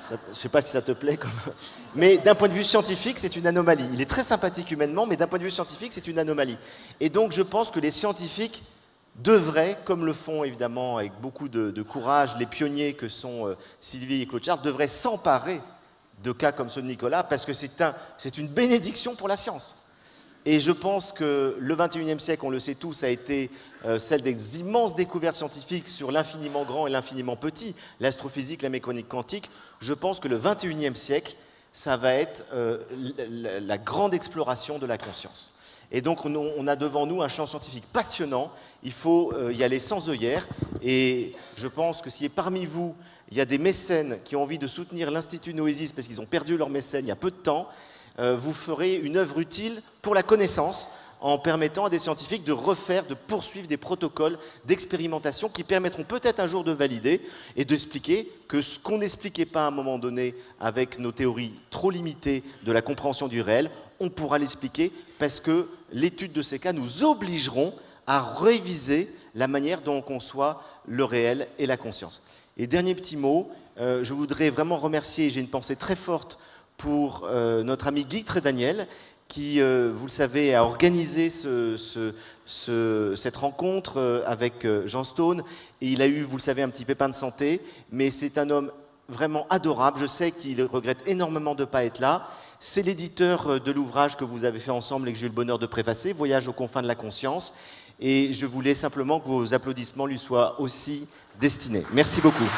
Je ne sais pas si ça te plaît, mais d'un point de vue scientifique, c'est une anomalie. Il est très sympathique humainement, mais d'un point de vue scientifique, c'est une anomalie. Et donc, je pense que les scientifiques devraient, comme le font évidemment avec beaucoup de courage, les pionniers que sont Sylvie et Claude Charles, devraient s'emparer de cas comme ceux de Nicolas, parce que c'est une bénédiction pour la science. Et je pense que le XXIe siècle, on le sait tous, a été celle des immenses découvertes scientifiques sur l'infiniment grand et l'infiniment petit, l'astrophysique, la mécanique quantique. Je pense que le XXIe siècle, ça va être la grande exploration de la conscience. Et donc, on a devant nous un champ scientifique passionnant. Il faut y aller sans œillères. Et je pense que si parmi vous, il y a des mécènes qui ont envie de soutenir l'Institut Noésis parce qu'ils ont perdu leur mécène il y a peu de temps, vous ferez une œuvre utile pour la connaissance en permettant à des scientifiques de poursuivre des protocoles d'expérimentation qui permettront peut-être un jour de valider et d'expliquer que ce qu'on n'expliquait pas à un moment donné avec nos théories trop limitées de la compréhension du réel, on pourra l'expliquer parce que l'étude de ces cas nous obligeront à réviser la manière dont on conçoit le réel et la conscience. Et dernier petit mot, je voudrais vraiment remercier, j'ai une pensée très forte pour notre ami Guy Trédaniel, qui, vous le savez, a organisé cette rencontre avec Jean Stone. Et il a eu, vous le savez, un petit pépin de santé, mais c'est un homme vraiment adorable. Je sais qu'il regrette énormément de ne pas être là. C'est l'éditeur de l'ouvrage que vous avez fait ensemble et que j'ai eu le bonheur de préfacer, Voyage aux confins de la conscience. Et je voulais simplement que vos applaudissements lui soient aussi destinés. Merci beaucoup.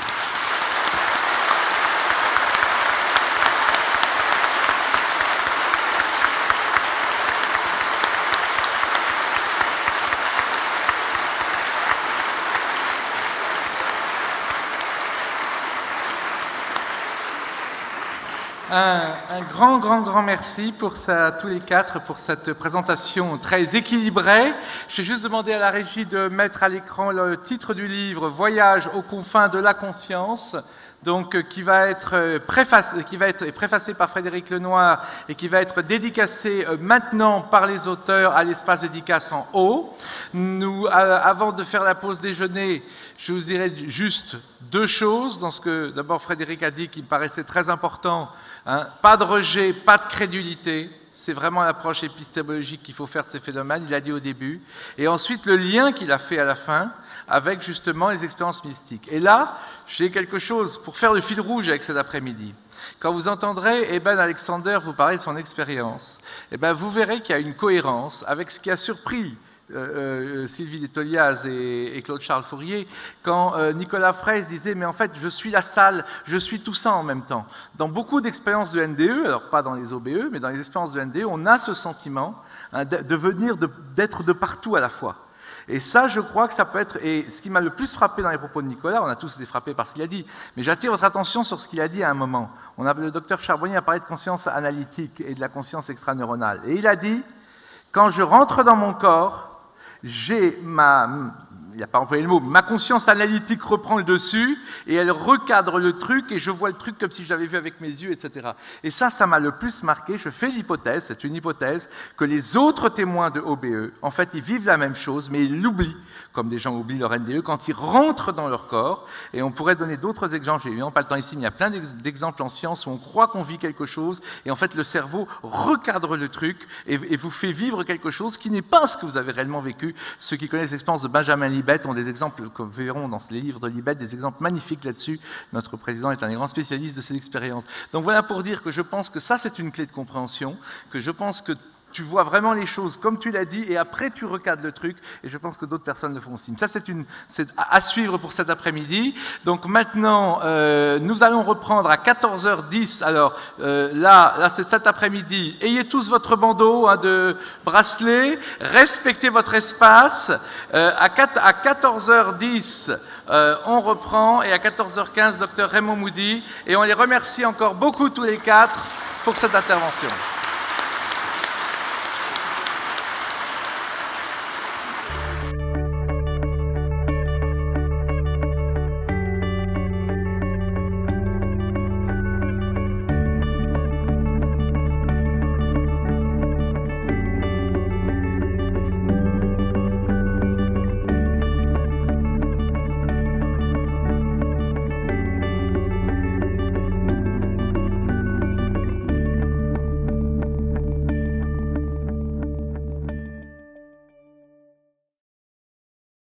Un grand merci pour tous les quatre pour cette présentation très équilibrée. Je vais juste demander à la régie de mettre à l'écran le titre du livre « Voyage aux confins de la conscience », donc qui va être préfacé par Frédéric Lenoir et qui va être dédicacé maintenant par les auteurs à l'espace dédicace en haut. Avant de faire la pause déjeuner, je vous dirai juste deux choses dans ce que d'abord Frédéric a dit qui me paraissait très important. Pas de rejet, pas de crédulité. C'est vraiment l'approche épistémologique qu'il faut faire de ces phénomènes, il l'a dit au début. Et ensuite, le lien qu'il a fait à la fin avec justement les expériences mystiques. Et là, j'ai quelque chose pour faire le fil rouge avec cet après-midi. Quand vous entendrez Eben Alexander vous parler de son expérience, vous verrez qu'il y a une cohérence avec ce qui a surpris Sylvie Détoliaz et Claude Charles Fourier, quand Nicolas Fraisse disait « mais en fait, je suis la salle, je suis tout ça en même temps ». Dans beaucoup d'expériences de NDE, alors pas dans les OBE, mais dans les expériences de NDE, on a ce sentiment d'être de partout à la fois. Et ça, je crois que ça peut être... Et ce qui m'a le plus frappé dans les propos de Nicolas, on a tous été frappés par ce qu'il a dit, mais j'attire votre attention sur ce qu'il a dit à un moment. Le docteur Charbonnier a parlé de conscience analytique et de la conscience extraneuronale. Et il a dit, quand je rentre dans mon corps, j'ai il n'a pas employé le mot, ma conscience analytique reprend le dessus et elle recadre le truc et je vois le truc comme si je l'avais vu avec mes yeux, etc. Et ça m'a le plus marqué. Je fais l'hypothèse, c'est une hypothèse, que les autres témoins de OBE, en fait, ils vivent la même chose, mais ils l'oublient, comme des gens oublient leur NDE, quand ils rentrent dans leur corps. Et on pourrait donner d'autres exemples, j'ai évidemment pas le temps ici, mais il y a plein d'exemples en science où on croit qu'on vit quelque chose et en fait, le cerveau recadre le truc et vous fait vivre quelque chose qui n'est pas ce que vous avez réellement vécu. Ceux qui connaissent l'expérience de Benjamin Libet ont des exemples, comme vous verrons dans les livres de Libet, des exemples magnifiques là-dessus. Notre président est un des grands spécialistes de ces expériences. Donc voilà pour dire que je pense que ça, c'est une clé de compréhension, que je pense que tu vois vraiment les choses comme tu l'as dit, et après tu recadres le truc, et je pense que d'autres personnes le font aussi. Ça, c'est à suivre pour cet après-midi. Donc maintenant, nous allons reprendre à 14h10. Alors là c'est cet après-midi. Ayez tous votre bandeau de bracelet, respectez votre espace. À 14h10, on reprend, et à 14h15, Dr Raymond Moody, et on les remercie encore beaucoup tous les quatre pour cette intervention.